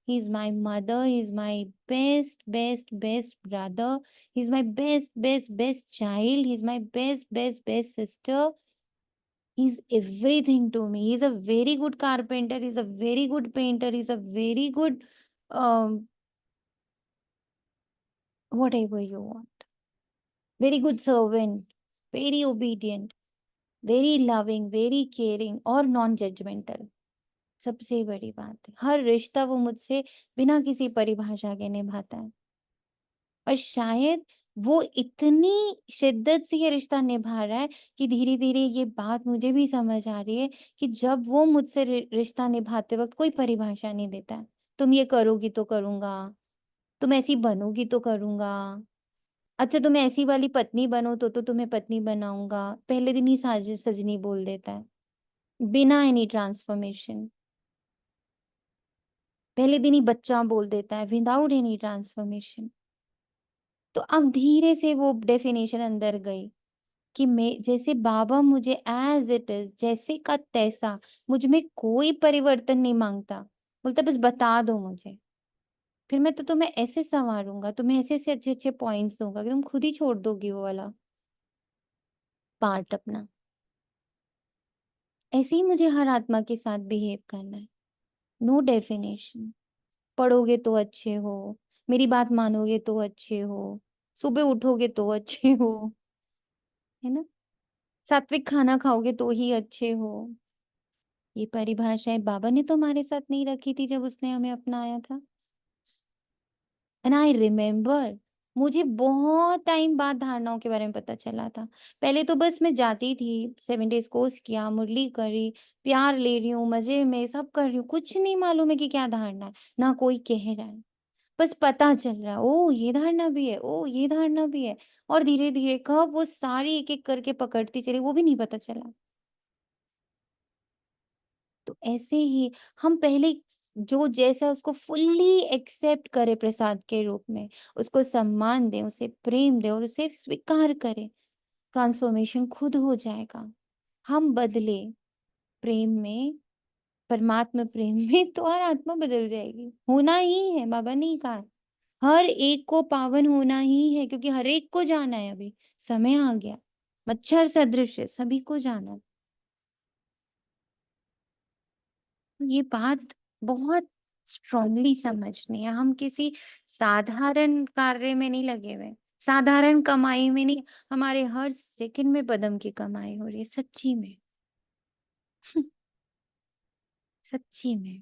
he is my mother, he is my best brother, he is my best child, he is my best sister. He's everything to me. He's a very good carpenter, he's a very good painter, he's a very good um whatever you want. Very good servant, very obedient, very loving, very caring और non-judgmental। सबसे बड़ी बात है, हर रिश्ता वो मुझसे बिना किसी परिभाषा के निभाता है। और शायद वो इतनी शिद्दत से ये रिश्ता निभा रहा है कि धीरे-धीरे ये बात मुझे भी समझ आ रही है कि जब वो मुझसे रिश्ता निभाते वक़्त कोई परिभाषा नहीं देता है। तुम ये करोगी तो करूँगा, तुम ऐसी बनोगी तो करूँगा, अच्छा तुम ऐसी वाली पत्नी बनो तो तुम्हें पत्नी बनाऊँगा। पहले दिन ही साज सजनी बोल देता है। बिना एनी ट्रांसफॉर्मेशन। पहले दिन ही बच्चा बोल देता है विदाउट एनी ट्रांसफॉर्मेशन। तो अब धीरे से वो डेफिनेशन अंदर गई कि मैं जैसे बाबा मुझे एज इट इज, जैसे का तैसा, मुझ में कोई परिवर्तन नहीं मांगता, बोलता बस बता दो मुझे, फिर मैं तो तुम्हें ऐसे संवारूंगा, तुम्हें ऐसे ऐसे अच्छे अच्छे पॉइंट्स दूंगा कि तुम खुद ही छोड़ दोगी वो वाला पार्ट अपना। ऐसे ही मुझे हर आत्मा के साथ बिहेव करना है। No definition. पढ़ोगे तो अच्छे हो, मेरी बात मानोगे तो अच्छे हो, सुबह उठोगे तो अच्छे हो, है ना, सात्विक खाना खाओगे तो ही अच्छे हो। ये परिभाषाएं बाबा ने तो हमारे साथ नहीं रखी थी जब उसने हमें अपनाया था। एंड आई रिमेम्बर, मुझे बहुत टाइम बाद धारणाओं के बारे में पता चला था। पहले तो बस मैं जाती थी, 7 days कोर्स किया, मुरली करी, प्यार ले रही हूँ, मजे में सब कर रही हूँ, कुछ नहीं मालूम है कि क्या धारणा है, ना कोई कह रहा है, बस पता चल रहा है ओ ये धारणा भी है, ओ ये धारणा भी है। और धीरे धीरे कब वो सारी एक एक करके पकड़ती चली वो भी नहीं पता चला। तो ऐसे ही हम पहले जो जैसा उसको फुल्ली एक्सेप्ट करें प्रसाद के रूप में, उसको सम्मान दें, उसे प्रेम दें और उसे स्वीकार करें, ट्रांसफॉर्मेशन खुद हो जाएगा। हम बदले प्रेम में, परमात्मा प्रेम में, तो हर आत्मा बदल जाएगी। होना ही है, बाबा ने ही कहा है, हर एक को पावन होना ही है, क्योंकि हर एक को जाना है। अभी समय आ गया, मच्छर सदृश है, सभी को जाना है। ये बात बहुत स्ट्रांगली समझनी है। हम किसी साधारण कार्य में नहीं लगे हुए, साधारण कमाई में नहीं, हमारे हर सेकंड में पदम की कमाई हो रही है, सच्ची में। सच्ची में।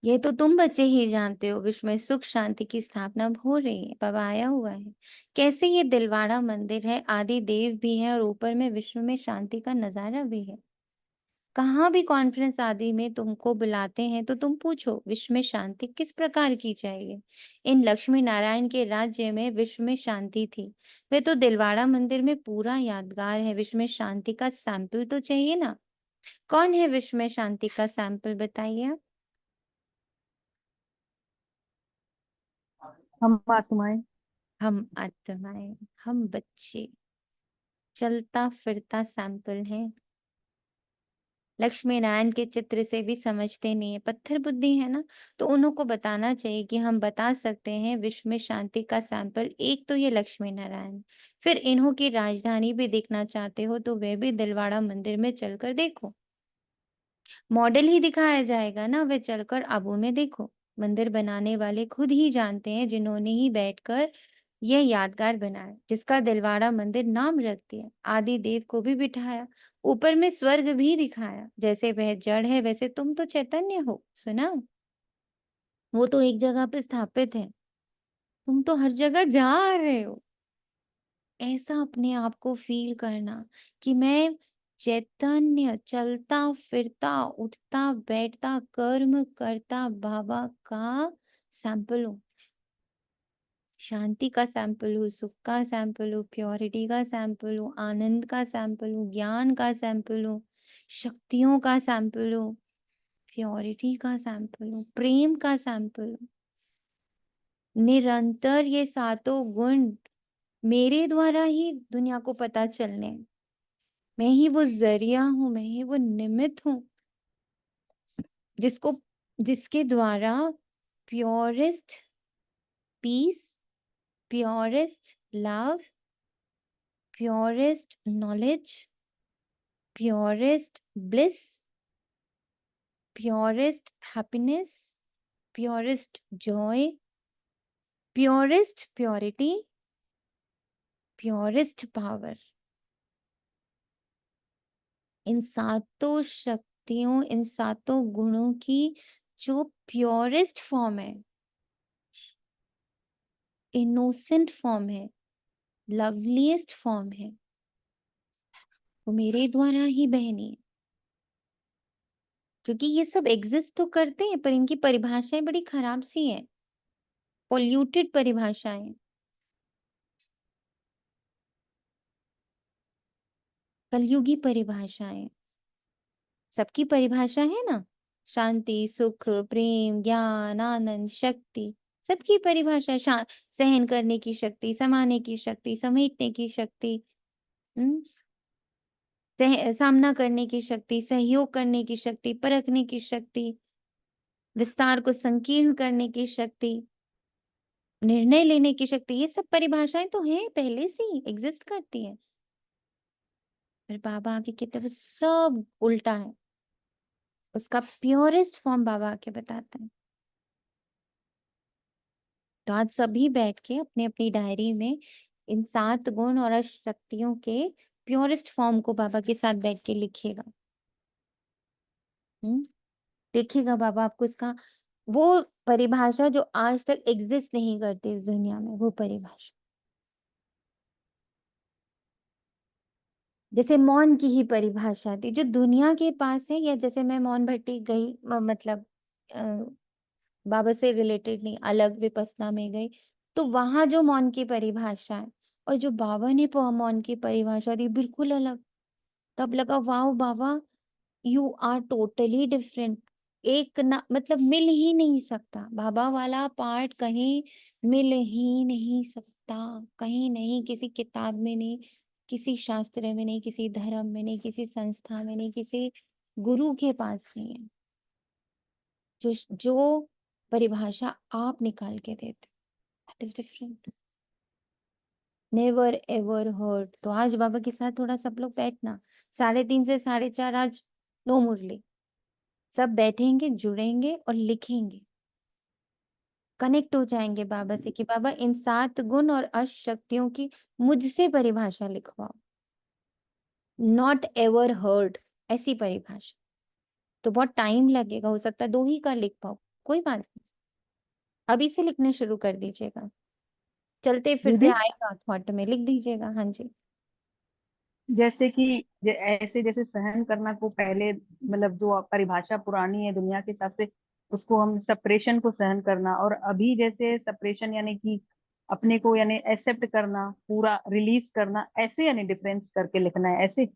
ये तो तुम बच्चे ही जानते हो, विश्व में सुख शांति की स्थापना हो रही है, बाबा आया हुआ है। कैसे ये दिलवाड़ा मंदिर है, आदि देव भी है और ऊपर में विश्व में शांति का नजारा भी है। कहाँ भी कॉन्फ्रेंस आदि में तुमको बुलाते हैं तो तुम पूछो विश्व में शांति किस प्रकार की चाहिए। इन लक्ष्मी नारायण के राज्य में विश्व में शांति थी, वे तो दिलवाड़ा मंदिर में पूरा यादगार है। विश्व में शांति का सैंपल तो चाहिए ना। कौन है विश्व में शांति का सैंपल, बताइए आप। हम आत्माएं। हम आत्माएं, हम बच्चे, चलता फिरता सैंपल है। लक्ष्मी नारायण के चित्र से भी समझते नहीं है, पत्थर बुद्धि है ना, तो उनको बताना चाहिए कि हम बता सकते हैं विश्व में शांति का सैंपल। एक तो ये लक्ष्मी नारायण, फिर इन्हों की राजधानी भी देखना चाहते हो तो वे भी दिलवाड़ा मंदिर में चलकर देखो। मॉडल ही दिखाया जाएगा ना, वे चलकर आबू में देखो। मंदिर बनाने वाले खुद ही जानते हैं, जिन्होंने ही बैठकर यह यादगार बनाया, जिसका दिलवाड़ा मंदिर नाम रख दिया। आदि देव को भी बिठाया, ऊपर में स्वर्ग भी दिखाया। जैसे वह जड़ है वैसे तुम तो चैतन्य हो, सुना, वो तो एक जगह पे स्थापित है, तुम तो हर जगह जा रहे हो। ऐसा अपने आप को फील करना कि मैं चैतन्य, चलता फिरता उठता बैठता कर्म करता बाबा का सैंपल हूँ, शांति का सैंपल हूँ, सुख का सैंपल हूँ, प्योरिटी का सैंपल हूँ, आनंद का सैंपल हूँ, ज्ञान का सैंपल हूँ, शक्तियों का सैंपल हूँ, प्योरिटी का सैंपल हूँ, प्रेम का सैंपल हूँ। निरंतर ये सातों गुण मेरे द्वारा ही दुनिया को पता चलने हैं। मैं ही वो जरिया हूं, मैं ही वो निमित्त हूं, जिसको, जिसके द्वारा purest peace, purest love, purest knowledge, purest bliss, purest happiness, purest joy, purest purity, purest power, इन सातों शक्तियों, इन सातों गुणों की जो प्योरेस्ट फॉर्म है, इनोसेंट फॉर्म है, लवलीएस्ट फॉर्म है, वो मेरे द्वारा ही बहनी है। क्योंकि ये सब एग्जिस्ट तो करते हैं पर इनकी परिभाषाएं बड़ी खराब सी हैं, पोल्यूटेड परिभाषाएं। कलयुगी परिभाषाएं, सबकी परिभाषा है ना, शांति, सुख, प्रेम, ज्ञान, आनंद, शक्ति, सबकी परिभाषा। सहन करने की शक्ति, समाने की शक्ति, समेटने की शक्ति, सामना करने की शक्ति, सहयोग करने की शक्ति, परखने की शक्ति, विस्तार को संकीर्ण करने की शक्ति, निर्णय लेने की शक्ति, ये सब परिभाषाएं तो हैं, पहले से ही एग्जिस्ट करती है। फिर बाबा आके कहते हैं वो सब उल्टा है, उसका प्योरेस्ट फॉर्म बाबा आके बताते हैं। तो आज सभी बैठ के अपनी अपनी डायरी में इन 7 गुण और शक्तियों के प्योरेस्ट फॉर्म को बाबा के साथ बैठ के लिखिएगा। देखिएगा बाबा आपको इसका वो परिभाषा जो आज तक एग्जिस्ट नहीं करती इस दुनिया में, वो परिभाषा। जैसे मौन की ही परिभाषा थी जो दुनिया के पास है, या जैसे मैं मौन भट्टी गई, मतलब बाबा से रिलेटेड नहीं, अलग विपස්සना में गई, तो वहां जो मौन की परिभाषा है और जो बाबा ने मौन की परिभाषा दी बिल्कुल अलग। तब लगा वाओ बाबा, यू आर टोटली डिफरेंट। एक ना मतलब मिल ही नहीं सकता, बाबा वाला पार्ट कहीं मिल ही नहीं सकता, कहीं नहीं, किसी किताब में नहीं, किसी शास्त्र में नहीं, किसी धर्म में नहीं, किसी संस्था में नहीं, किसी गुरु के पास नहीं है। जो परिभाषा आप निकाल के देते, that is different, never ever heard. तो आज बाबा के साथ थोड़ा सब लोग बैठना, 3:30 से 4:30 आज नो मुरली, सब बैठेंगे, जुड़ेंगे और लिखेंगे, कनेक्ट हो जाएंगे बाबा से कि बाबा इन 7 गुण और शक्तियों की मुझसे परिभाषा लिखवाओ, नॉट एवर हर्ड, ऐसी परिभाषा। तो बहुत टाइम लगेगा, हो सकता है 2 ही का लिख पाओ, कोई बात नहीं, अभी से लिखने शुरू कर दीजिएगा, चलते फिरते दीदी आएगा थॉट में, लिख दीजिएगा। हाँ जी। जैसे कि ऐसे जैसे सहन करना को पहले मतलब जो परिभाषा पुरानी है दुनिया के हिसाब से उसको हम सेपरेशन को सहन करना, और अभी जैसे सेपरेशन यानी कि अपने को यानी एक्सेप्ट करना, पूरा रिलीज करना, ऐसे यानी डिफरेंस करके लिखना है ऐसे।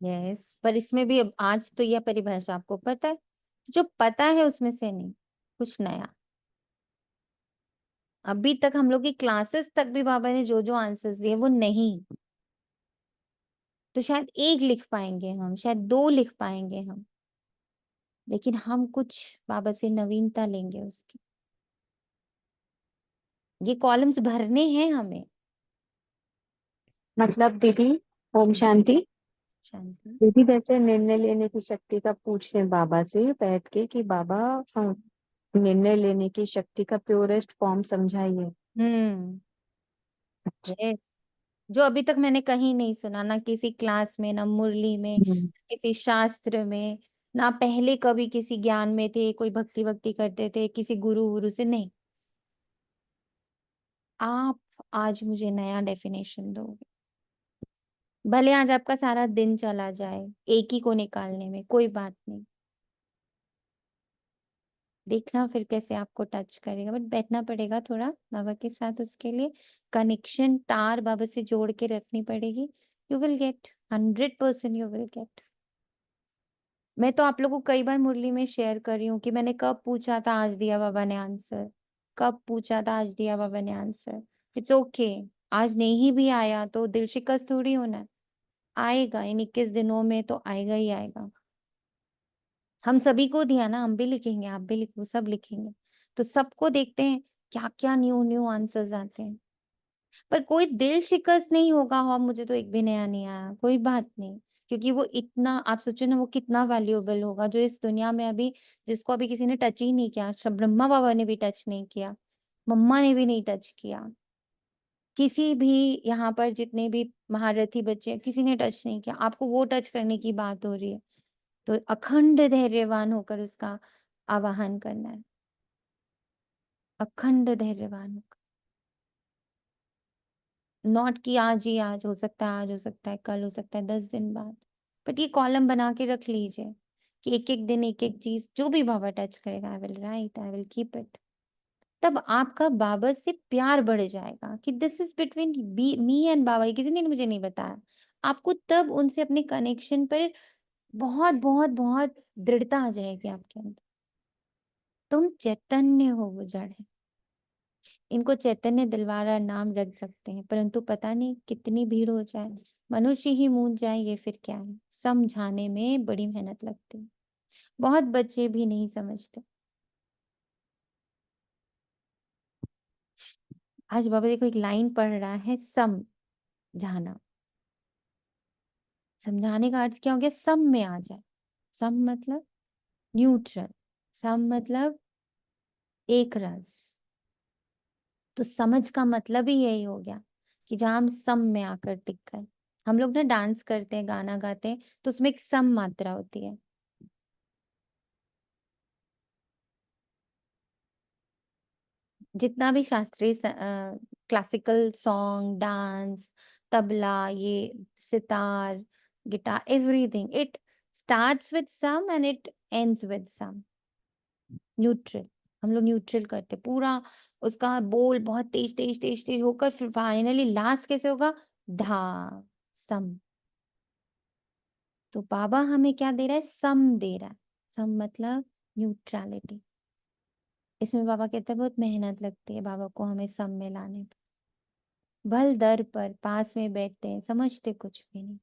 यस, पर इसमें भी अब आज तो यह परिभाषा आपको पता है, तो जो पता है उसमें से नहीं, कुछ नया। अभी तक हम लोग की क्लासेस तक भी बाबा ने जो जो आंसर्स दिए वो नहीं, तो शायद 1 लिख पाएंगे हम, शायद 2 लिख पाएंगे हम, लेकिन हम कुछ बाबा से नवीनता लेंगे उसकी। ये कॉलम्स भरने हैं हमें। मतलब दीदी, ओम शांति। शांति। दीदी वैसे निर्णय लेने की शक्ति का पूछे बाबा से बैठ के कि बाबा निर्णय लेने की शक्ति का प्योरेस्ट फॉर्म समझाइए। यस, जो अभी तक मैंने कहीं नहीं सुना, ना किसी क्लास में, ना मुरली में, किसी शास्त्र में, ना पहले कभी किसी ज्ञान में थे, कोई भक्ति भक्ति करते थे किसी गुरु गुरु से, नहीं। आप आज मुझे नया डेफिनेशन दोगे, भले आज आपका सारा दिन चला जाए एक ही को निकालने में, कोई बात नहीं, देखना फिर कैसे आपको टच करेगा, बट बैठना पड़ेगा थोड़ा बाबा के साथ, उसके लिए कनेक्शन तार बाबा से जोड़ के रखनी पड़ेगी। You will get, 100% you will get. मैं तो आप लोगों को कई बार मुरली में शेयर कर रही हूँ कि मैंने कब पूछा था आज दिया बाबा ने आंसर, कब पूछा था आज दिया बाबा ने आंसर। इट्स ओके, आज नहीं भी आया तो दिल शिकस्त थोड़ी होना है, आएगा इन 21 दिनों में, तो आएगा ही आएगा। हम सभी को दिया ना, हम भी लिखेंगे, आप भी लिखो, सब लिखेंगे, तो सबको देखते हैं क्या क्या न्यू न्यू आंसर्स आते हैं। पर कोई दिल शिकस्त नहीं होगा, हाँ मुझे तो एक भी नया नहीं आया, कोई बात नहीं, क्योंकि वो इतना, आप सोचो ना वो कितना वैल्यूएबल होगा जो इस दुनिया में अभी, जिसको अभी किसी ने टच ही नहीं किया, ब्रह्मा बाबा ने भी टच नहीं किया, मम्मा ने भी नहीं टच किया, किसी भी यहाँ पर जितने भी महारथी बच्चे हैं, किसी ने टच नहीं किया, आपको वो टच करने की बात हो रही है, तो अखंड धैर्यवान होकर उसका आवाहन करना है, अखंड धैर्यवान होकर, नॉट कि आज ही, आज हो सकता है, आज हो सकता है, कल हो सकता है, 10 दिन बाद, बट ये कॉलम बना के रख लीजिए कि एक एक दिन एक एक चीज जो भी बाबा टच करेगा, I will write, I will keep it. तब आपका बाबा से प्यार बढ़ जाएगा कि this is between me and Baba, किसी ने मुझे नहीं बताया, आपको तब उनसे अपने कनेक्शन पर बहुत, बहुत, बहुत दृढ़ता आ जाएगी आपके अंदर। तुम चैतन्य हो, वो जड़ है। इनको चैतन्य दिलवारा नाम रख सकते हैं, परंतु पता नहीं कितनी भीड़ हो जाए, मनुष्य ही मूंझ जाए, ये फिर क्या है। समझाने में बड़ी मेहनत लगती है, बहुत बच्चे भी नहीं समझते। आज बाबा देखो एक लाइन पढ़ रहा है, समझाना। समझाने का अर्थ क्या हो गया, सम में आ जाए। सम मतलब न्यूट्रल, सम मतलब एक रस। तो समझ का मतलब ही यही हो गया कि जहां हम सम में आकर टिक गए। हम लोग ना डांस करते हैं, गाना गाते हैं, तो उसमें एक सम मात्रा होती है। जितना भी शास्त्रीय क्लासिकल सॉन्ग, डांस, तबला, ये sitar, guitar, everything, it starts with some and it ends with some. Neutral, हम लोग न्यूट्रल करते पूरा, उसका बोल बहुत तेज तेज तेज तेज होकर फिर फाइनली लास्ट कैसे होगा, धा, सम। तो बाबा हमें क्या दे रहा है, सम दे रहा है। सम मतलब न्यूट्रलिटी। इसमें बाबा कहते हैं बहुत मेहनत लगती है बाबा को हमें सम में लाने पे। भल दर पर पास में बैठते हैं, समझते कुछ भी नहीं।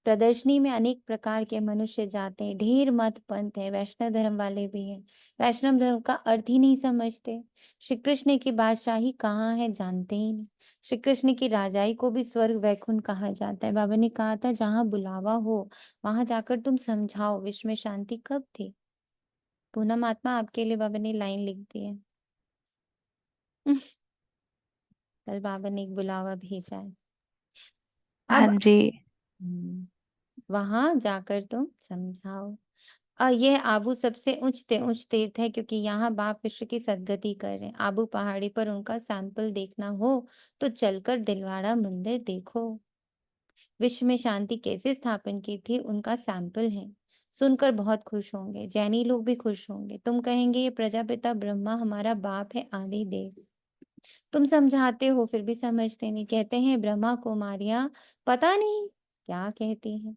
प्रदर्शनी में अनेक प्रकार के मनुष्य जाते हैं, ढेर मत पंथ है, वैष्णव धर्म वाले भी हैं, वैष्णव धर्म का अर्थ ही नहीं समझते। श्री कृष्ण की बादशाही कहाँ है जानते ही नहीं। श्री कृष्ण की राजाई को भी स्वर्ग वैकुंठ कहा जाता है। बाबा ने कहा था जहां बुलावा हो वहां जाकर तुम समझाओ, विश्व में शांति कब थी। पूनम आत्मा आपके लिए बाबा ने लाइन लिख दी है। कल बाबा ने एक बुलावा भेजा है। हाँ अब जी। वहां जाकर तुम समझाओ। यह आबू सबसे उच्च तीर्थ है, क्योंकि यहाँ बाप विश्व की सदगति कर रहे हैं। आबू पहाड़ी पर उनका सैंपल देखना हो तो चलकर दिलवाड़ा मंदिर देखो। विश्व में शांति कैसे स्थापन की थी, उनका सैंपल है। सुनकर बहुत खुश होंगे, जैनी लोग भी खुश होंगे। तुम कहेंगे ये प्रजापिता ब्रह्मा हमारा बाप है, आदि देव। तुम समझाते हो फिर भी समझते नहीं। कहते हैं ब्रह्मा कुमारियां पता नहीं क्या कहती हैं।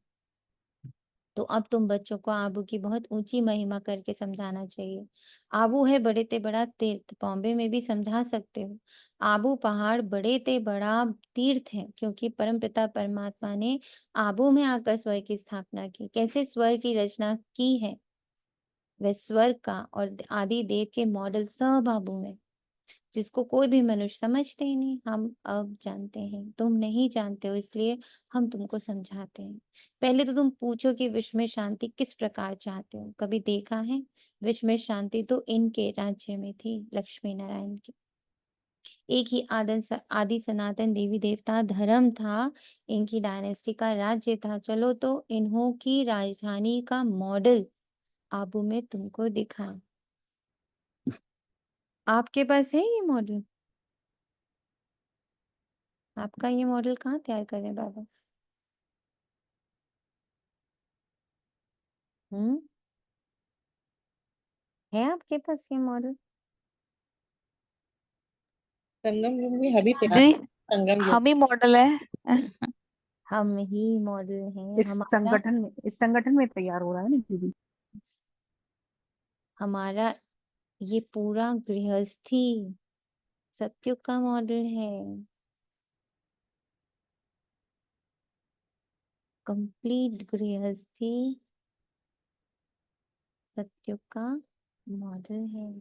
तो अब तुम बच्चों को आबू की बहुत ऊंची महिमा करके समझाना चाहिए। आबू है बड़े ते बड़ा तीर्थ, बॉम्बे में भी समझा सकते हो। आबू पहाड़ बड़े ते बड़ा तीर्थ है, क्योंकि परमपिता परमात्मा ने आबू में आकर स्वर्ग की स्थापना की। कैसे स्वर्ग की रचना की है, वह स्वर्ग का और आदि देव के मॉडल सब आबू में, जिसको कोई भी मनुष्य समझते ही नहीं। हम अब जानते हैं, तुम नहीं जानते हो, इसलिए हम तुमको समझाते हैं। पहले तो तुम पूछो कि विश्व में शांति किस प्रकार चाहते हो। कभी देखा है, विश्व में शांति तो इनके राज्य में थी, लक्ष्मी नारायण की। एक ही आदि सनातन देवी देवता धर्म था, इनकी डायनेस्टी का राज्य था। चलो तो इन्हों की राजधानी का मॉडल आबू में तुमको दिखाएं। आपके पास है ये मॉडल? आपका ये मॉडल कहाँ तैयार कर रहे हैं बाबा? हम्म, है आपके पास ये मॉडल? संगम युग में अभी तैयार, जी, संगम युग। हम ही मॉडल है। हम ही मॉडल हैं। हमारा इस संगठन में तैयार हो रहा है ना दीदी। हमारा ये पूरा गृहस्थी सत्युग का मॉडल है। कंप्लीट गृहस्थी सत्युग का मॉडल है।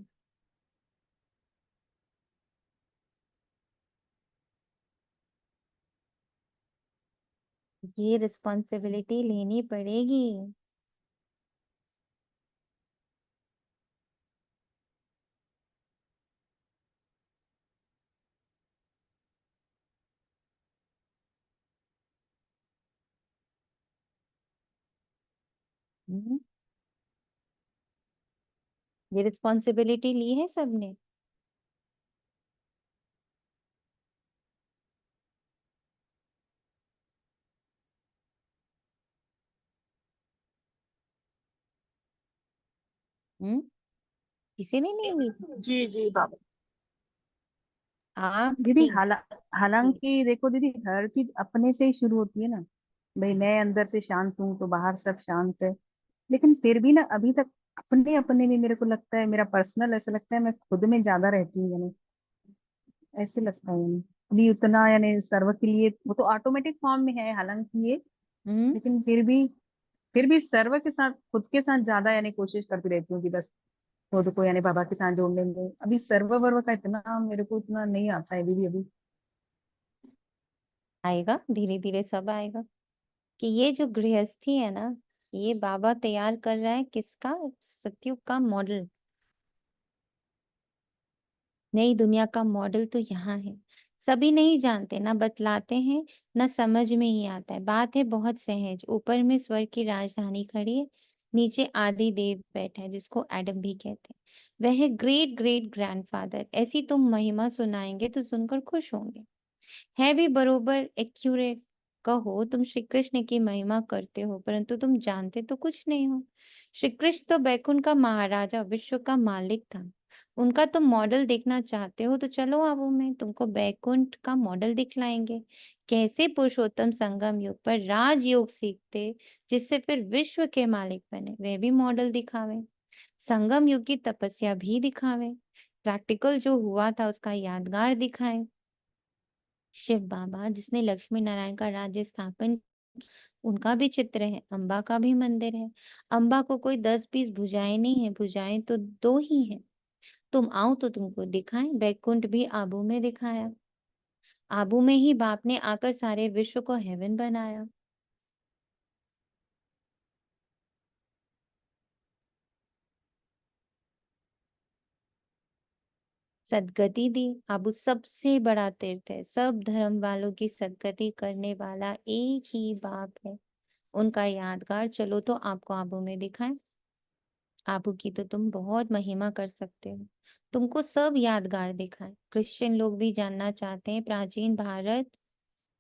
ये रिस्पॉन्सिबिलिटी लेनी पड़ेगी। हम्म, ये रिस्पॉन्सिबिलिटी ली है सबने। किसी ने नहीं ली? जी जी बाबा। दीदी आपकी हालांकि देखो दीदी, हर चीज अपने से ही शुरू होती है ना। भाई मैं अंदर से शांत हूँ तो बाहर सब शांत है। लेकिन फिर भी ना अभी तक अपने अपने में मेरे को लगता है, मेरा पर्सनल ऐसा लगता है मैं खुद में ज्यादा रहती हूँ यानी, ऐसे लगता है यानी। अभी उतना यानी सर्व के लिए वो तो ऑटोमेटिक फॉर्म में है हालांकि ये, हम्म। लेकिन फिर भी सर्व के साथ खुद के साथ ज्यादा यानी कोशिश करती रहती हूँ कि बस खुद को यानी बाबा के साथ जोड़ने में। अभी सर्व वर्व का इतना मेरे को इतना नहीं आता है अभी। आएगा, धीरे धीरे सब आएगा। कि ये जो गृहस्थी है ना, ये बाबा तैयार कर रहा है किसका? सतयुग का मॉडल। नई दुनिया का मॉडल तो यहाँ है। सभी नहीं जानते, ना बतलाते हैं, ना समझ में ही आता है। बात है बहुत सहज। ऊपर में स्वर्ग की राजधानी खड़ी है, नीचे आदि देव बैठा है जिसको एडम भी कहते हैं। वह है ग्रेट ग्रेट ग्रैंडफादर। ऐसी तुम महिमा सुनाएंगे तो सुनकर खुश होंगे। है भी बरोबर एक्यूरेट। कहो तुम श्री कृष्ण की महिमा करते हो, परंतु तुम जानते तो कुछ नहीं हो। श्री कृष्ण तो बैकुंठ का महाराजा, विश्व का मालिक था। उनका तुम मॉडल देखना चाहते हो तो चलो आवो में तुमको बैकुंठ का मॉडल दिखलाएंगे। कैसे पुरुषोत्तम संगम युग पर राजयोग सीखते, जिससे फिर विश्व के मालिक बने, वह भी मॉडल दिखावे। संगम युग की तपस्या भी दिखावे। प्रैक्टिकल जो हुआ था उसका यादगार दिखाए। शिव बाबा जिसने लक्ष्मी नारायण का राज्य स्थापन, उनका भी चित्र है। अम्बा का भी मंदिर है। अम्बा को कोई 10-20 भुजाएं नहीं है, भुजाएं तो 2 ही हैं। तुम आओ तो तुमको दिखाएं। बैकुंठ भी आबू में दिखाया। आबू में ही बाप ने आकर सारे विश्व को हेवन बनाया। सदगति दी। आबू सबसे बड़ा तीर्थ है। सब धर्म वालों की सदगति करने वाला एक ही बाप है। उनका यादगार चलो तो आपको आबू में दिखाएं। आबू की तो तुम बहुत महिमा कर सकते हो। तुमको सब यादगार दिखाएं। क्रिश्चियन लोग भी जानना चाहते हैं प्राचीन भारत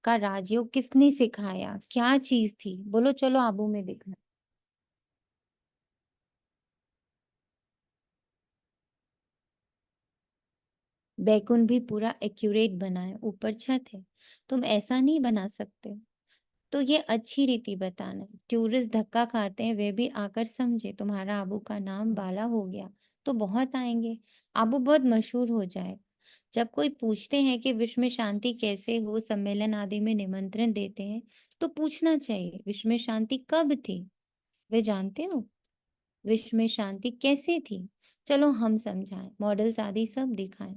का राजयोग किसने सिखाया, क्या चीज थी? बोलो चलो आबू में दिखना। बैकुंठ भी पूरा एक्यूरेट बना है, ऊपर छत है। तुम ऐसा नहीं बना सकते। तो ये अच्छी रीति बताना है। टूरिस्ट धक्का खाते हैं, वे भी आकर समझे। तुम्हारा आबू का नाम बाला हो गया तो बहुत आएंगे। आबू बहुत मशहूर हो जाए। जब कोई पूछते हैं कि विश्व में शांति कैसे हो, सम्मेलन आदि में निमंत्रण देते हैं, तो पूछना चाहिए विश्व में शांति कब थी? वे जानते हो विश्व में शांति कैसे थी? चलो हम समझाएं, मॉडल्स आदि सब दिखाएं।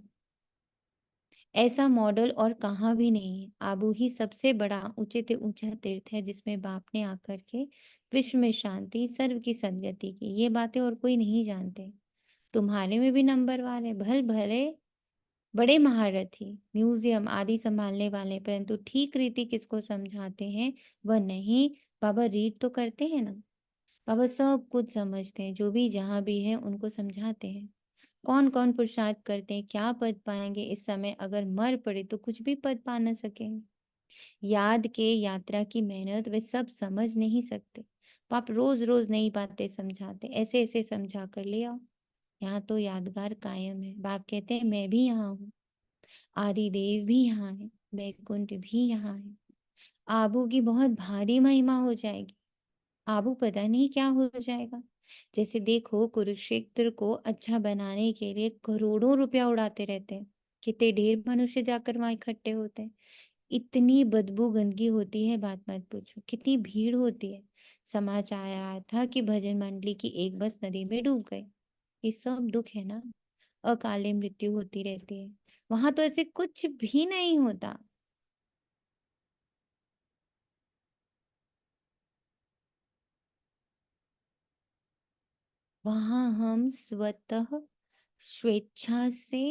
ऐसा मॉडल और कहाँ भी नहीं है। आबू ही सबसे बड़ा उचित ऊंचा तीर्थ है जिसमें बाप ने आकर के विश्व में शांति, सर्व की सदगति की। ये बातें और कोई नहीं जानते। तुम्हारे में भी नंबरवार है, भल भले बड़े महारथी, म्यूजियम आदि संभालने वाले, परंतु ठीक रीति किसको समझाते हैं वह नहीं। बाबा रीड तो करते हैं ना। बाबा सब कुछ समझते हैं, जो भी जहाँ भी है उनको समझाते हैं। कौन कौन पुरुषार्थ करते हैं, क्या पद पाएंगे इस समय, अगर मर पड़े तो कुछ भी पद पा न सकेंगे। याद के यात्रा की मेहनत वे सब समझ नहीं सकते। पाप रोज रोज नई बातें समझाते, ऐसे ऐसे समझा कर ले आओ। यहाँ तो यादगार कायम है। बाप कहते हैं मैं भी यहाँ हूँ, आदिदेव भी यहाँ है, बैकुंठ भी यहाँ है। आबू की बहुत भारी महिमा हो जाएगी। आबू पता नहीं क्या हो जाएगा। जैसे देखो कुरुक्षेत्र को अच्छा बनाने के लिए करोड़ों रुपया उड़ाते रहते हैं। कितने ढेर मनुष्य जाकर वहां इकट्ठे होते हैं। इतनी बदबू गंदगी होती है, बात मत पूछो। कितनी भीड़ होती है। समाचार आया था कि भजन मंडली की एक बस नदी में डूब गई। ये सब दुख है ना। अकाले मृत्यु होती रहती है। वहां तो ऐसे कुछ भी नहीं होता। वहां हम स्वतः स्वेच्छा से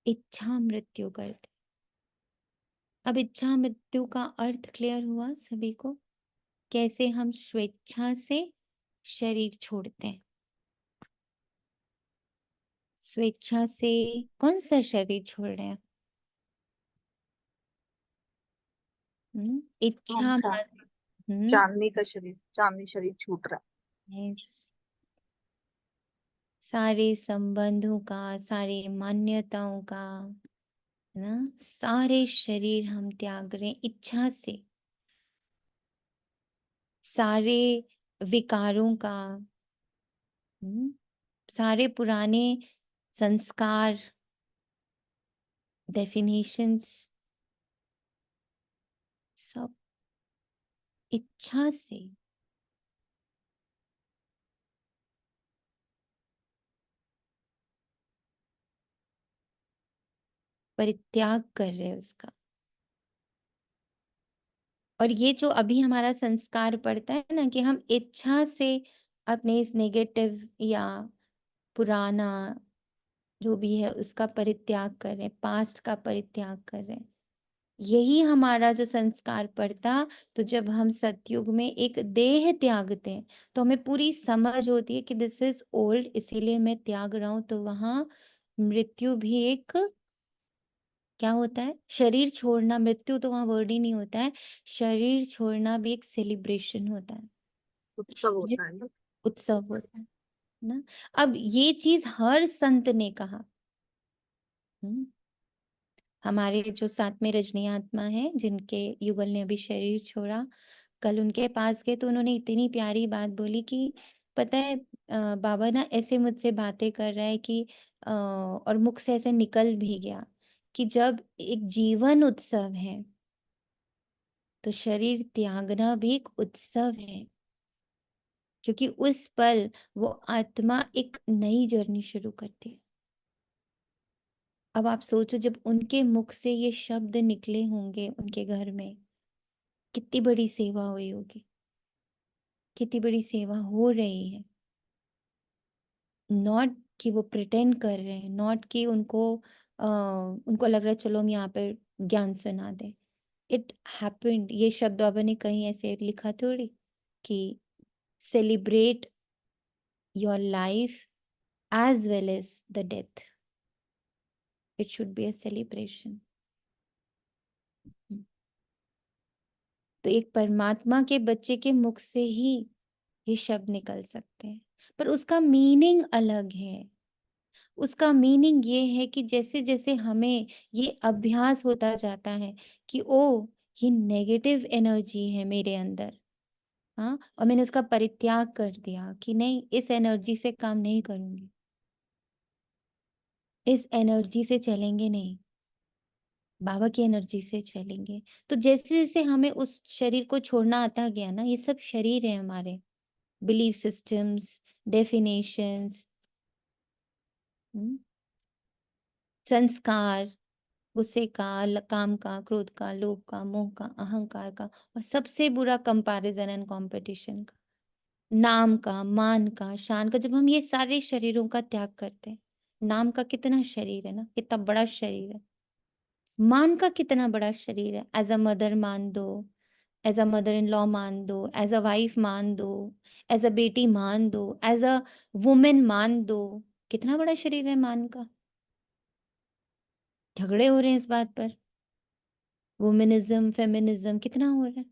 इच्छा मृत्यु करते। अब इच्छा मृत्यु का अर्थ क्लियर हुआ सभी को? कैसे हम स्वेच्छा से शरीर छोड़ते हैं। स्वेच्छा से कौन सा शरीर छोड़ रहे हैं? इच्छा अच्छा, चांदनी शरीर छूट रहा yes, सारे संबंधों का, सारे मान्यताओं का, है ना, सारे शरीर हम त्याग रहे हैं इच्छा से। सारे विकारों का, सारे पुराने संस्कार, डेफिनेशंस, सब इच्छा से परित्याग कर रहे हैं उसका। और ये जो अभी हमारा संस्कार पड़ता है ना, कि हम इच्छा से अपने इस नेगेटिव या पुराना जो भी है उसका परित्याग कर रहे हैं, पास्ट का परित्याग कर रहे हैं। यही हमारा जो संस्कार पड़ता, तो जब हम सतयुग में एक देह त्यागते हैं तो हमें पूरी समझ होती है कि दिस इज ओल्ड, इसीलिए मैं त्याग रहा हूं। तो वहां मृत्यु भी एक क्या होता है, शरीर छोड़ना, मृत्यु तो वहां वर्ड ही नहीं होता है, शरीर छोड़ना भी एक सेलिब्रेशन होता है, उत्सव होता है ना। उत्सव होता है ना। अब ये चीज हर संत ने कहा। हमारे जो साथ में रजनी आत्मा है, जिनके युगल ने अभी शरीर छोड़ा, कल उनके पास गए तो उन्होंने इतनी प्यारी बात बोली कि पता है बाबा ना ऐसे मुझसे बातें कर रहा है कि और मुख से ऐसे निकल भी गया कि जब एक जीवन उत्सव है तो शरीर त्यागना भी एक उत्सव है, क्योंकि उस पल वो आत्मा एक नई जर्नी शुरू करती है। अब आप सोचो, जब उनके मुख से ये शब्द निकले होंगे उनके घर में, कितनी बड़ी सेवा हुई होगी, कितनी बड़ी सेवा हो रही है। नॉट कि वो प्रिटेंड कर रहे हैं, नॉट कि उनको लग रहा है चलो हम यहाँ पे ज्ञान सुना दें। It happened. ये शब्द बाबा ने कहीं ऐसे लिखा थोड़ी कि celebrate your life as well as the death, it should be a celebration. तो एक परमात्मा के बच्चे के मुख से ही ये शब्द निकल सकते हैं, पर उसका मीनिंग अलग है। उसका मीनिंग ये है कि जैसे जैसे हमें ये अभ्यास होता जाता है कि ओ ये नेगेटिव एनर्जी है मेरे अंदर, हाँ, और मैंने उसका परित्याग कर दिया कि नहीं, इस एनर्जी से काम नहीं करूंगी, इस एनर्जी से चलेंगे नहीं, बाबा की एनर्जी से चलेंगे। तो जैसे जैसे हमें उस शरीर को छोड़ना आता गया ना, ये सब शरीर है हमारे, बिलीफ सिस्टम्स, डेफिनेशंस, संस्कार, गुस्से का, काम का, क्रोध का, लोभ का, मोह का, अहंकार का, और सबसे बुरा कंपैरिजन एंड कंपटीशन का, नाम का, मान का, शान का। जब हम ये सारे शरीरों का त्याग करते हैं, नाम का कितना शरीर है ना, कितना बड़ा शरीर है, मान का कितना बड़ा शरीर है, एज अ मदर मान दो, as a mother in law मान दो, एज अ वाइफ मान दो, एज अ बेटी मान दो, एज अ वुमेन मान दो, कितना बड़ा शरीर है मान का। झगड़े हो रहे हैं इस बात पर, वुमेनिज्म, फेमिनिज्म कितना हो रहा है,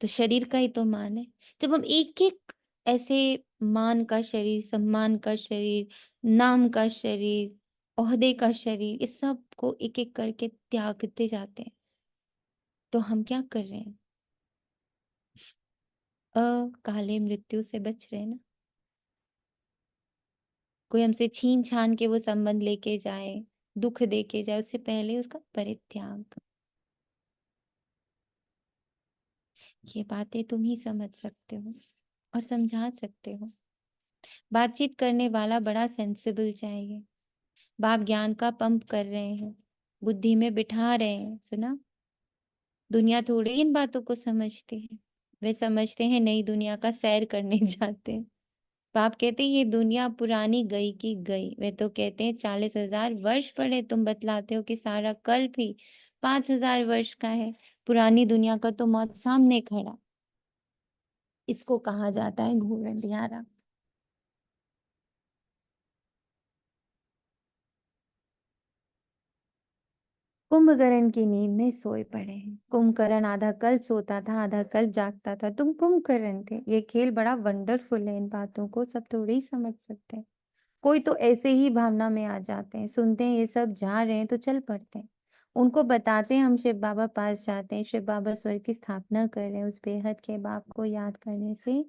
तो शरीर का ही तो मान है। जब हम एक एक ऐसे मान का शरीर, सम्मान का शरीर, नाम का शरीर, ओहदे का शरीर, इस सब को एक एक करके त्यागते जाते हैं, तो हम क्या कर रहे हैं, काले मृत्यु से बच रहे हैं ना। कोई हमसे छीन छान के वो संबंध लेके जाए, दुख दे के जाए, उससे पहले उसका परित्याग। ये बातें तुम ही समझ सकते हो और समझा सकते हो। बातचीत करने वाला बड़ा सेंसिबल चाहिए। बाप ज्ञान का पंप कर रहे हैं, बुद्धि में बिठा रहे हैं, सुना। दुनिया थोड़ी इन बातों को समझती है, वे समझते हैं नई दुनिया का सैर करने जाते हैं। बाप कहते हैं ये दुनिया पुरानी गई की गई। वे तो कहते हैं 40,000 वर्ष पड़े, तुम बतलाते हो कि सारा कल्प ही 5,000 वर्ष का है। पुरानी दुनिया का तो मौत सामने खड़ा। इसको कहा जाता है घोर अंधियारा। कुंभकर्ण की नींद में सोए पड़े हैं। कुंभकर्ण आधा कल्प सोता था, आधा कल्प जागता था। तुम कुंभकर्ण थे। ये खेल बड़ा वंडरफुल है, इन बातों को सब थोड़ी ही समझ सकते हैं। कोई तो ऐसे ही भावना में आ जाते हैं, सुनते हैं ये सब जा रहे हैं तो चल पड़ते हैं। उनको बताते हैं हम शिव बाबा पास जाते हैं, शिव बाबा स्वर्ग की स्थापना कर रहे हैं, उस बेहद के बाप को याद करने से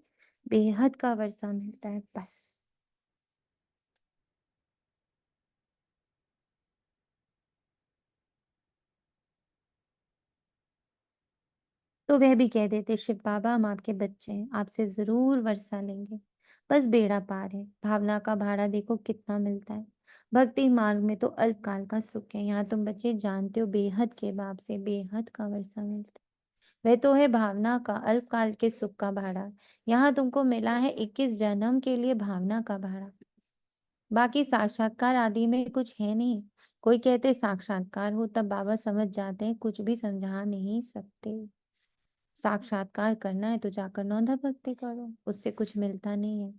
बेहद का वर्षा मिलता है बस। तो वह भी कह देते शिव बाबा हम आपके बच्चे हैं, आपसे जरूर वर्षा लेंगे, बस बेड़ा पार है। भावना का भाड़ा देखो कितना मिलता है। भक्ति मार्ग में तो अल्पकाल का सुख है, यहाँ तुम बच्चे जानते हो बेहद के बाप से बेहद का वर्षा मिलता है। वह तो है भावना का अल्पकाल के सुख का भाड़ा। यहाँ तुमको मिला है 21 जन्म के लिए भावना का भाड़ा। बाकी साक्षात्कार आदि में कुछ है नहीं। कोई कहते साक्षात्कार हो, तब बाबा समझ जाते हैं कुछ भी समझा नहीं सकते। साक्षात्कार करना है तो जाकर नौंधा भक्ति करो, उससे कुछ मिलता नहीं है।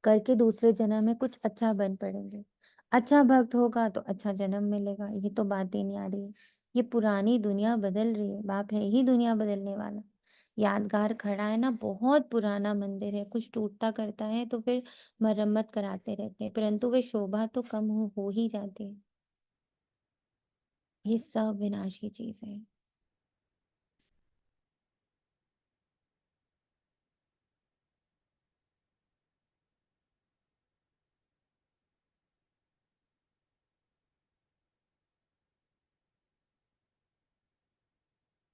करके दूसरे जन्म में कुछ अच्छा बन पड़ेंगे। अच्छा भक्त होगा तो अच्छा जन्म मिलेगा, ये तो बात ही नहीं आ रही है। ये पुरानी दुनिया बदल रही है, बाप है ही दुनिया बदलने वाला। यादगार खड़ा है ना, बहुत पुराना मंदिर है, कुछ टूटता करता है तो फिर मरम्मत कराते रहते हैं, परंतु वे शोभा तो कम हो ही जाती है। ये सब विनाशी चीज है।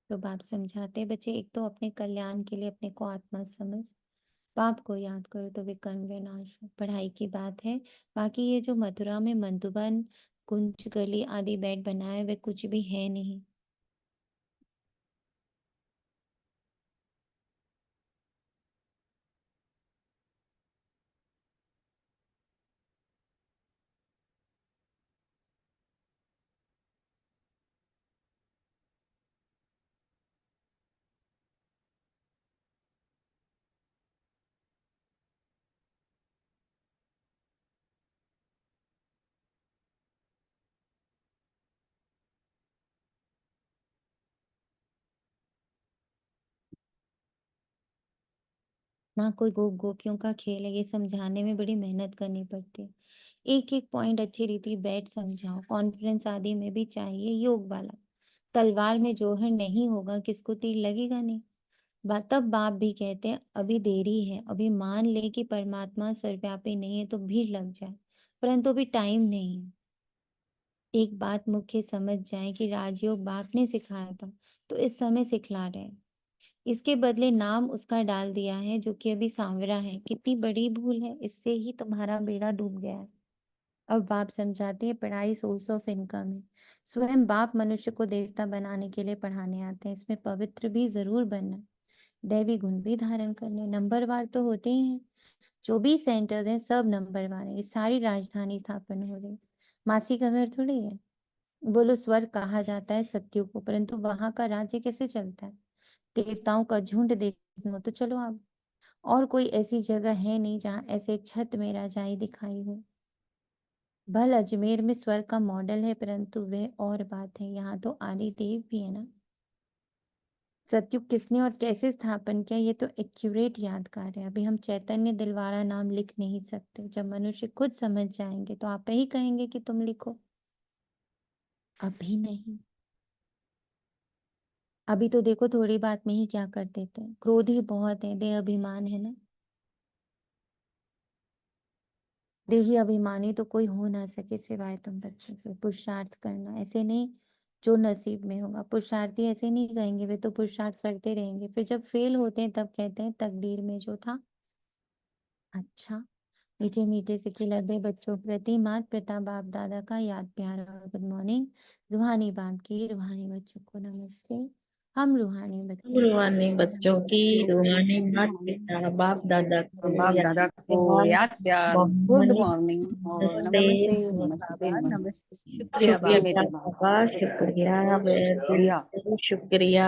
तो बाप समझाते बच्चे, एक तो अपने कल्याण के लिए अपने को आत्मा समझ, बाप को याद करो तो विकर्म विनाश हो। पढ़ाई की बात है। बाकी ये जो मथुरा में मधुबन कुंज गली आदि बेड बनाए वे कुछ भी है नहीं। ना कोई गोप गोपियों का खेल है, ये समझाने में बड़ी मेहनत करनी पड़ती है। एक एक पॉइंट अच्छी रीति बैठ समझाओ। कॉन्फ्रेंस आदि में भी चाहिए योग वाला। तलवार में जोहर नहीं होगा किसको तीर लगेगा नहीं। तब बाप भी कहते हैं अभी देरी है, अभी मान ले कि परमात्मा सर्वव्यापी नहीं है तो भीड़ लग जाए, परंतु अभी टाइम नहीं है। एक बात मुख्य समझ जाए कि राजयोग बाप ने सिखाया था तो इस समय सिखला रहे हैं। इसके बदले नाम उसका डाल दिया है जो कि अभी सांवरा है। कितनी बड़ी भूल है, इससे ही तुम्हारा बेड़ा डूब गया है। अब बाप समझाते हैं पढ़ाई सोर्स ऑफ इनकम है। स्वयं बाप मनुष्य को देवता बनाने के लिए पढ़ाने आते हैं, इसमें पवित्र भी जरूर बनना है, दैवी गुण भी धारण करने। नंबरवार तो होते ही हैं, जो भी सेंटर्स हैं सब नंबरवार है। ये सारी राजधानी स्थापन हो रही, मासी का घर थोड़ी है। बोलो स्वर्ग कहा जाता है सत्युग को, परंतु वहां का राज्य कैसे चलता है? देवताओं का झुंड देखना हो तो चलो आप, और कोई ऐसी जगह है नहीं जहाँ ऐसे छत में राजाई दिखाई हो। भल अजमेर में स्वर्ग का मॉडल है, परंतु वह और बात है, यहाँ तो आदि देव भी है ना। सतयुग किसने और कैसे स्थापन किया ये तो एक्यूरेट यादगार है। अभी हम चैतन्य दिलवाड़ा नाम लिख नहीं सकते, जब मनुष्य खुद समझ जाएंगे तो आप ही कहेंगे कि तुम लिखो। अभी नहीं। अभी तो देखो थोड़ी बात में ही क्या कर देते हैं, क्रोधी बहुत है, देह अभिमान है ना। देही अभिमानी तो कोई हो ना सके सिवाय तुम बच्चों के। पुरुषार्थ करना ऐसे नहीं जो नसीब में होगा। पुरुषार्थी ऐसे नहीं कहेंगे, वे तो पुरुषार्थ करते रहेंगे, फिर जब फेल होते हैं तब कहते हैं तकदीर में जो था अच्छा। मीठे मीठे से खिलते बच्चों प्रति माता पिता बाप दादा का याद प्यार और गुड मॉर्निंग। रूहानी बाप की रूहानी बच्चों को नमस्ते। हम रूहानी बच्चों रूहानी बच्चों की रूहानी माता पिता बाप दादा को बाप याद दादा को प्यार याद प्यार, गुड मॉर्निंग मॉर्निंग और नमस्ते। नमस्ते बाबा नमस्ते नमस्ते। नमस्ते, शुक्रिया शुक्रिया बाबा। मीठे बाबा, बाबा, शुक्रिया, शुक्रिया। शुक्रिया।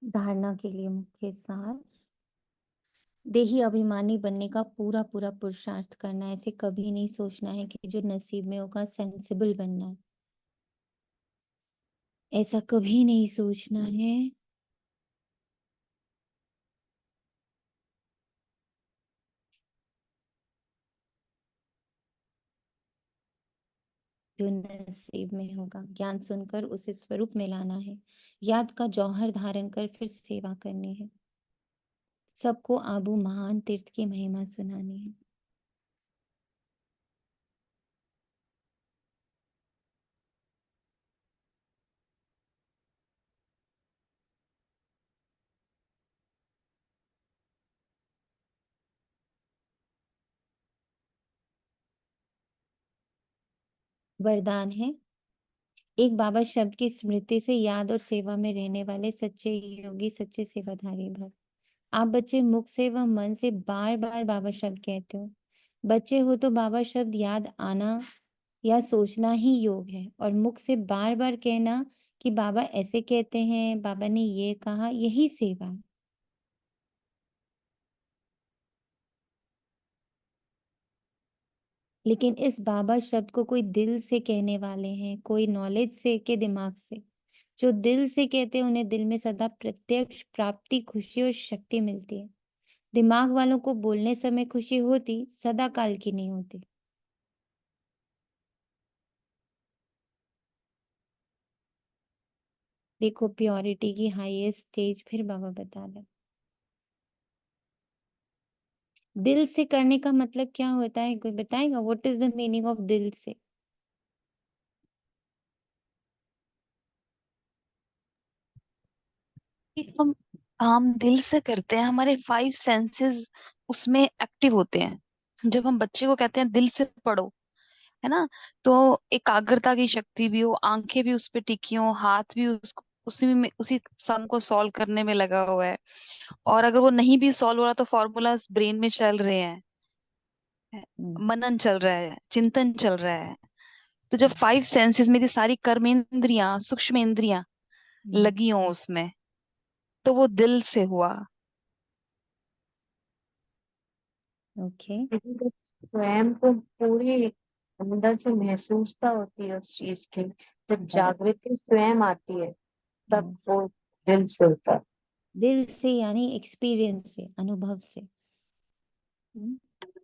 धारणा के लिए मुख्य सार, देही अभिमानी बनने का पूरा पूरा पुरुषार्थ करना है। ऐसे कभी नहीं सोचना है कि जो नसीब में होगा सेंसिबल बनना है, ऐसा कभी नहीं सोचना है। जो नसीब में होगा ज्ञान सुनकर उसे स्वरूप में लाना है, याद का जौहर धारण कर फिर सेवा करनी है, सबको आबू महान तीर्थ की महिमा सुनानी है। वरदान है, एक बाबा शब्द की स्मृति से याद और सेवा में रहने वाले सच्चे योगी, सच्चे सेवाधारी भव। आप बच्चे मुख से व मन से बार बार बाबा शब्द कहते हो। बच्चे हो तो बाबा शब्द याद आना या सोचना ही योग है, और मुख से बार बार कहना कि बाबा ऐसे कहते हैं, बाबा ने ये कहा, यही सेवा है। लेकिन इस बाबा शब्द को कोई दिल से कहने वाले हैं, कोई नॉलेज से के दिमाग से। जो दिल से कहते हैं उन्हें दिल में सदा प्रत्यक्ष प्राप्ति, खुशी और शक्ति मिलती है। दिमाग वालों को बोलने समय खुशी होती, सदा काल की नहीं होती। देखो प्योरिटी की हाईएस्ट स्टेज फिर बाबा बता रहे। दिल से करने का मतलब क्या होता है, कोई बताएगा? What is the meaning of दिल से? कि हम दिल से करते हैं, हमारे 5 सेंसेस उसमें एक्टिव होते हैं। जब हम बच्चे को कहते हैं दिल से पढ़ो, है ना, तो एकाग्रता की शक्ति भी हो, आंखें भी उस पे टिकी हो, हाथ भी उसको उसी सम को सॉल्व करने में लगा हुआ है। और अगर वो नहीं भी सॉल्व हो रहा तो फॉर्मूलाज ब्रेन में चल रहे हैं, मनन चल रहा है, चिंतन चल रहा है। तो जब 5 सेंसेस में सारी कर्मेंद्रियां, सूक्ष्म इंद्रियां लगी हो उसमें, तो वो दिल से हुआ। ओके। लेकिन जब स्वयं को पूरी अंदर से महसूसता होती है उस चीज की, जब जागृति स्वयं आती है, तब वो दिल से होता है। दिल से यानी एक्सपीरियंस से, अनुभव से।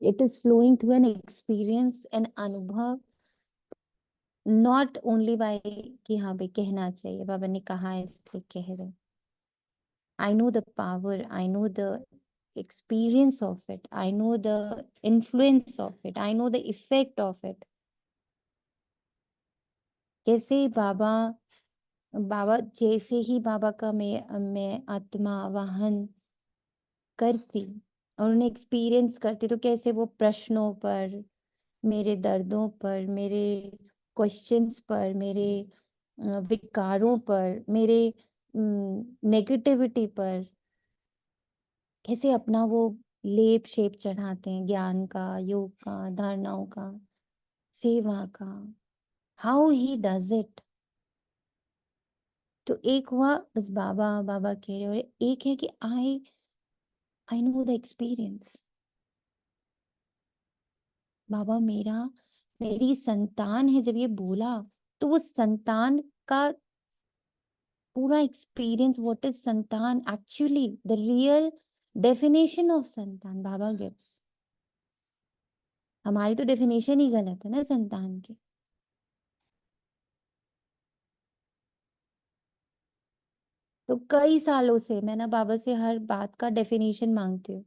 It is flowing through an experience, an अनुभव, नॉट ओनली बाय कि हाँ भाई कहना चाहिए, बाबा ने कहा है इसलिए कह रहे। I know the power, I know the experience of it, I know the influence of it, I know the effect of it. कैसे बाबा बाबा जैसे ही बाबा का मैं आत्मा वाहन करती और उन्हें एक्सपीरियंस करती, तो कैसे वो प्रश्नों पर, मेरे दर्दों पर, मेरे क्वेश्चंस पर, मेरे विकारों पर, मेरे नेगेटिविटी पर कैसे अपना वो लेप शेप चढ़ाते हैं, ज्ञान का, योग का, धारणाओं का, सेवा का। How he does it. तो एक हुआ बस बाबा बाबा कह रहे, और एक है कि आई नो द एक्सपीरियंस। बाबा मेरी संतान है, जब ये बोला तो वो संतान का पूरा एक्सपीरियंस, व्हाट इज संतान actually, the real definition of संतान बाबा गिव्स। हमारी तो डेफिनेशन ही गलत है ना संतान की। तो कई सालों से मैं ना बाबा से हर बात का डेफिनेशन मांगती हूँ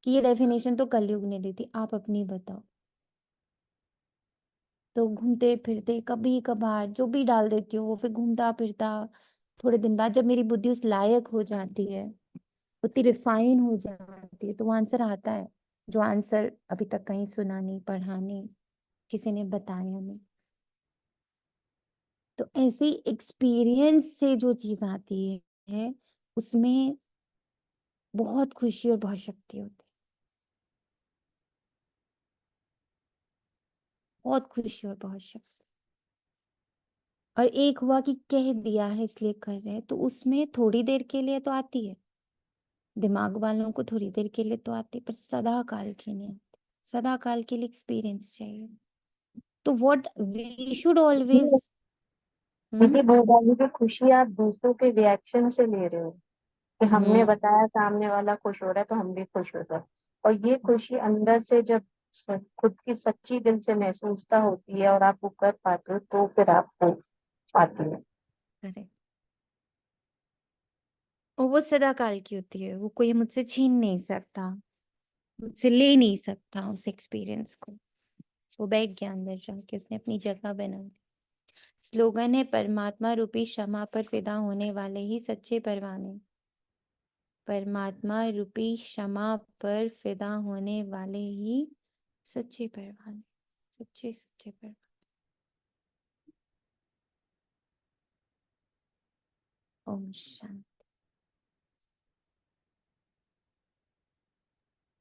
कि ये डेफिनेशन तो कलयुग ने दी थी, आप अपनी बताओ। तो घूमते फिरते कभी कभार जो भी डाल देती हूँ वो फिर घूमता फिरता, थोड़े दिन बाद जब मेरी बुद्धि उस लायक हो जाती है, उतनी रिफाइन हो जाती है, तो वो आंसर आता है, जो आंसर अभी तक कहीं सुना नहीं, पढ़ा नहीं, किसी ने बताया नहीं। तो ऐसी एक्सपीरियंस से जो चीज आती है उसमें बहुत खुशी और बहुत शक्ति होती है, बहुत खुशी और बहुत शक्ति। और एक हुआ कि कह दिया है इसलिए कर रहे हैं, तो उसमें थोड़ी देर के लिए तो आती है, दिमाग वालों को थोड़ी देर के लिए तो आती है, पर सदा काल की नहीं आती। सदा काल के लिए एक्सपीरियंस चाहिए। तो व्हाट वी शुड ऑलवेज दीदी वो वाली जो खुशी आप दूसरों के रिएक्शन से ले रहे हो कि हमने बताया सामने वाला खुश हो रहा है तो हम भी खुश हो जाए, और ये खुशी अंदर से जब खुद की सच्ची दिल से महसूसता होती है और आप वो कर पाते हो तो फिर आपको आती है। करेक्ट। और वो सदा काल की होती है, वो कोई मुझसे छीन नहीं सकता, मुझसे ले नहीं सकता उस एक्सपीरियंस को। वो बैठ गया अंदर जाके, उसने अपनी जगह बना ली। स्लोगन है, परमात्मा रूपी क्षमा पर फिदा होने वाले ही सच्चे परवाने। परमात्मा रूपी क्षमा पर फिदा होने वाले ही सच्चे परवाने, सच्चे सच्चे परवाने। ओम शांति।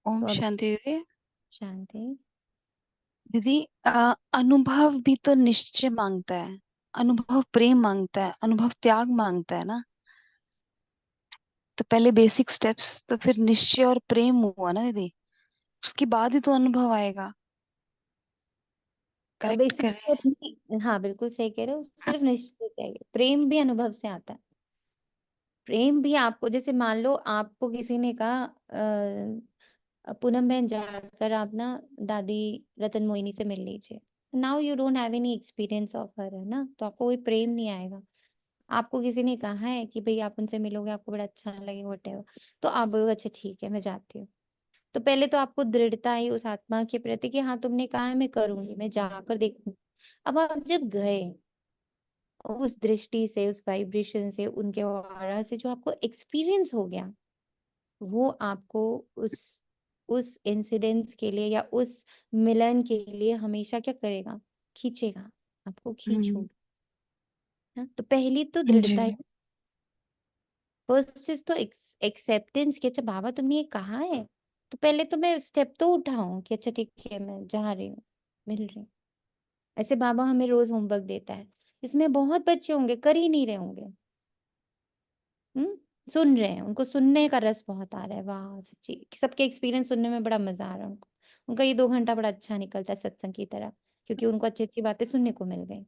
ओम तो अब शांति दीदी। शांति। दीदी अनुभव भी तो निश्चय मांगता है, अनुभव प्रेम मांगता है, अनुभव त्याग मांगता है ना। तो पहले बेसिक स्टेप्स, तो फिर निश्चय और प्रेम हुआ ना दीदी, उसके बाद ही तो अनुभव आएगा। करेक्ट बेसिक कर रहे हैं? स्टेप, हाँ बिल्कुल सही कह रहे हो। सिर्फ निश्चय चाहिए, प्रेम भी अनुभव से आता है। प्रेम भी आपको, जैसे मान लो आपको किसी ने कहा पूनम बहन जाकर आप ना दादी रतन मोहिनी से मिल लीजिए। Now you don't have any experience of her, है ना, तो आपको कोई प्रेम नहीं आएगा। आपको किसी ने कहा है कि भाई आप उनसे मिलोगे, आपको बड़ा अच्छा लगेगा, व्हाटएवर, तो आप बोलोगे अच्छा ठीक है मैं जाती हूँ। तो पहले तो आपको दृढ़ता है उस आत्मा के प्रति कि हाँ तुमने कहा है मैं करूंगी, मैं जाकर देखूंगी। अब आप जब गए, उस दृष्टि से, उस वाइब्रेशन से, उनके ऑरा से जो आपको एक्सपीरियंस हो गया, वो आपको उस इंसिडेंस के लिए या उस मिलन के लिए हमेशा क्या करेगा, खींचेगा, आपको खींच हम्म। होगी ना। तो पहली तो जी। दृढ़ता है। फर्स्ट चीज तो एक्सेप्टेंस कि अच्छा बाबा तुमने ये कहा है, तो पहले तो मैं स्टेप तो उठाऊं कि अच्छा ठीक है मैं जा रही हूँ, मिल रही हूँ। ऐसे बाबा हमें रोज होमवर्क देता है, इसमें बहुत बच्चे होंगे कर ही नहीं रहे होंगे, सुन रहे हैं, उनको सुनने का रस बहुत आ रहा है, वाह सच्ची सबके एक्सपीरियंस सुनने में बड़ा मजा आ रहा है उनको। उनका ये 2 घंटा बड़ा अच्छा निकलता है सत्संग की तरह, क्योंकि उनको अच्छी अच्छी बातें सुनने को मिल गई।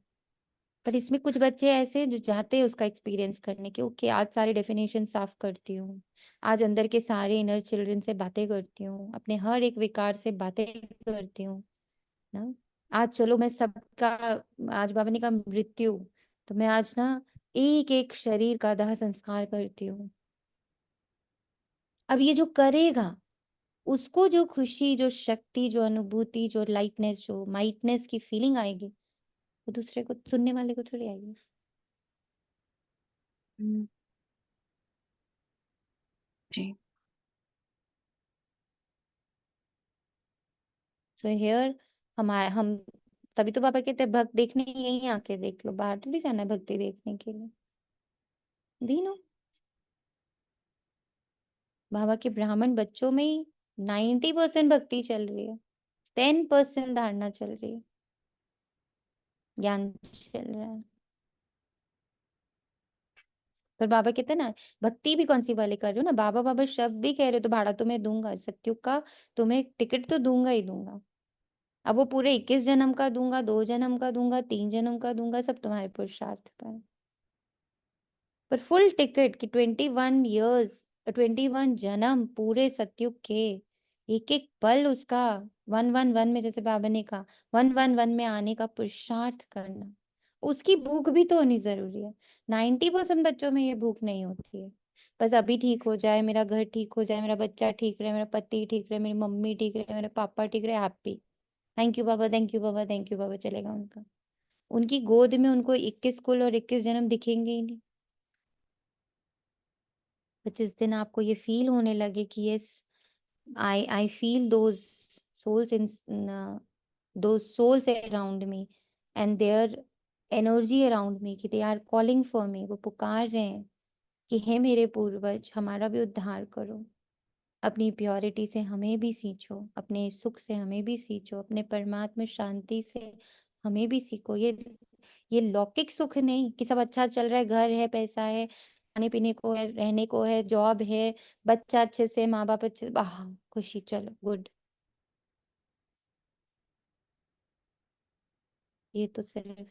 पर इसमें कुछ बच्चे ऐसे हैं जो चाहते हैं उसका एक्सपीरियंस करने के, ओके आज सारी डेफिनेशन साफ करती हूँ, आज अंदर के सारे इनर चिल्ड्रन से बातें करती हूँ, अपने हर एक विकार से बातें करती हूँ ना। आज चलो मैं सबका, आज बाबा ने कहा मृत्यु, तो मैं आज ना एक एक शरीर का दाह संस्कार करती हूँ। अब ये जो करेगा, उसको जो खुशी, जो शक्ति, जो अनुभूति, जो लाइटनेस, जो माइटनेस की फीलिंग आएगी, वो दूसरे को, सुनने वाले को थोड़ी आएगी। हम्म। जी। सो हियर हम तभी तो पापा कहते हैं भक्त देखने यही आके देख लो, बाहर थोड़ी जाना है भक्ति देखने के लिए भी नो। बाबा के ब्राह्मण बच्चों में ही 90% भक्ति चल रही है, 10% धारणा चल रही है, ज्ञान चल रहा है। पर बाबा कहते हैं ना, भक्ति भी कौन सी वाले कर रहे हो ना, बाबा बाबा शब्द भी कह रहे हो तो भाड़ा तो मैं दूंगा, सत्युग का तुम्हें टिकट तो दूंगा ही दूंगा। अब वो पूरे 21 जन्म का दूंगा, 2 जन्म का दूंगा, 3 जन्म का दूंगा, सब तुम्हारे पुरुषार्थ पर है। पर फुल टिकट कि 21 ईयर्स, 21 जन्म पूरे सतयुग के, एक एक पल उसका 111 में, जैसे बाबा ने कहा 111 में आने का पुरुषार्थ करना, उसकी भूख भी तो होनी जरूरी है। 90% बच्चों में ये भूख नहीं होती है। बस अभी ठीक हो जाए, मेरा घर ठीक हो जाए, मेरा बच्चा ठीक रहे, मेरा पति ठीक रहे, मेरी मम्मी ठीक रहे, मेरे पापा ठीक रहे, happy, thank you Baba, thank you Baba, thank you Baba, चलेगा उनका। उनकी गोद में उनको 21 कुल और 21 जन्म दिखेंगे ही नहीं। तो जिस दिन आपको ये फील होने लगे कि yes, I feel those souls in those souls around me and their energy around me, कि they are calling for me, वो पुकार रहे हैं कि हे मेरे पूर्वज हमारा भी उद्धार करो, अपनी प्योरिटी से हमें भी सींचो, अपने सुख से हमें भी सींचो, अपने परमात्मा शांति से हमें भी सीखो। ये ये लौकिक सुख नहीं कि सब अच्छा चल रहा है, घर है, पैसा है, खाने-पीने को है, रहने को है, जॉब है, बच्चा अच्छे से, माँ-बाप अच्छे से, आह! खुशी चलो गुड। ये तो सिर्फ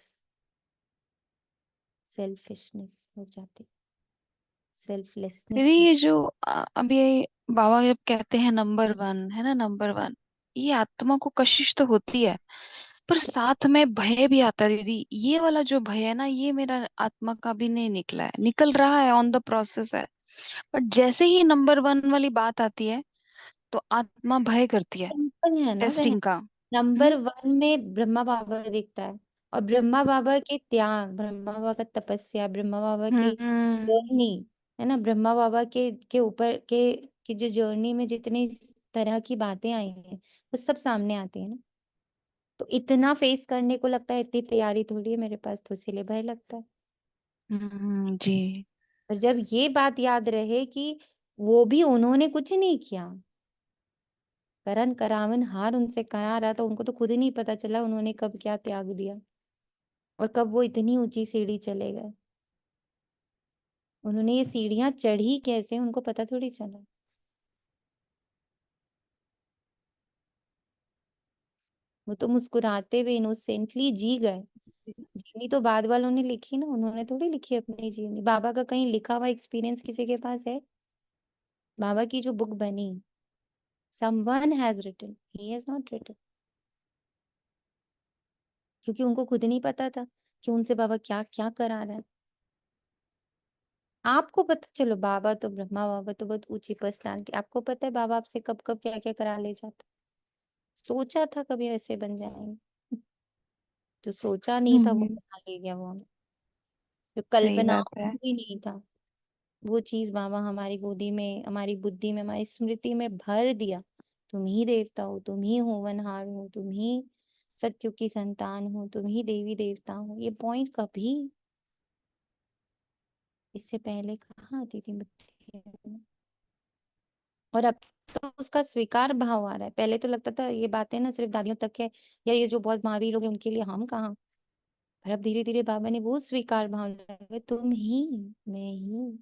सेल्फिशनेस हो जाती, सेल्फलेसनेस दीदी हो। ये जो अभी बाबा जब कहते हैं नंबर वन है ना, नंबर वन, ये आत्मा को कशिश तो होती है, पर साथ में भय भी आता है दीदी। ये वाला जो भय है ना, ये मेरा आत्मा का भी नहीं निकला है, निकल रहा है, ऑन द प्रोसेस है। बट जैसे ही नंबर वन वाली बात आती है तो आत्मा भय करती है सिंपल है ना बहन। टेस्टिंग का। नंबर 1 में ब्रह्मा बाबा दिखता है और ब्रह्मा बाबा के त्याग, ब्रह्मा बाबा का तपस्या, ब्रह्मा बाबा की हम्म। जर्नी, है ना? ब्रह्मा बाबा के ऊपर के की जो जर्नी में जितनी तरह की बातें आई हैं, वो सब सामने आती है ना। तो इतना फेस करने को लगता है, इतनी तैयारी थोड़ी है मेरे पास, तो इसीलिए भय लगता है। जी। और जब ये बात याद रहे कि वो भी उन्होंने कुछ नहीं किया, करण करावन हार उनसे करा रहा था, उनको तो खुद ही नहीं पता चला उन्होंने कब क्या त्याग दिया और कब वो इतनी ऊंची सीढ़ी चले गए। उन्होंने ये सीढ़ियां चढ़ी कैसे, उनको पता थोड़ी चला। वो तो मुस्कुराते हुए इनोसेंटली जी गए। जीवनी तो बाद वालों ने लिखी ना, उन्होंने थोड़ी लिखी अपनी जीवनी। बाबा का कहीं लिखा हुआ एक्सपीरियंस किसी के पास है? बाबा की जो बुक बनी, someone has written, he has not written, क्योंकि उनको खुद नहीं पता था कि उनसे बाबा क्या क्या करा रहे हैं। आपको पता, चलो बाबा तो, ब्रह्मा बाबा तो बहुत ऊंची पर्सनालिटी, आपको पता है बाबा आपसे कब कब क्या क्या करा ले जाते? सोचा था कभी ऐसे बन जाएंगे? जो सोचा नहीं था वो हम्म। बना ले गया वो हमें, जो सही कल्पनाओं बात है। में भी नहीं था वो चीज बाबा हमारी गोदी में, हमारी बुद्धि में, हमारी स्मृति में भर दिया। तुम ही देवता हो, तुम ही होवनहार हो, तुम ही सत्युग की संतान हो, तुम ही देवी देवता हो। ये पॉइंट कभी इससे पहले कहाँ आती थी बुद्धि में? और अब तो उसका स्वीकार भाव आ रहा है। पहले तो लगता था ये बातें ना सिर्फ दादियों तक है, या ये जो बहुत महावीर लोग हैं उनके लिए, हम कहाँ। पर अब धीरे धीरे बाबा ने वो स्वीकार भाव लगे, तुम ही, मैं ही।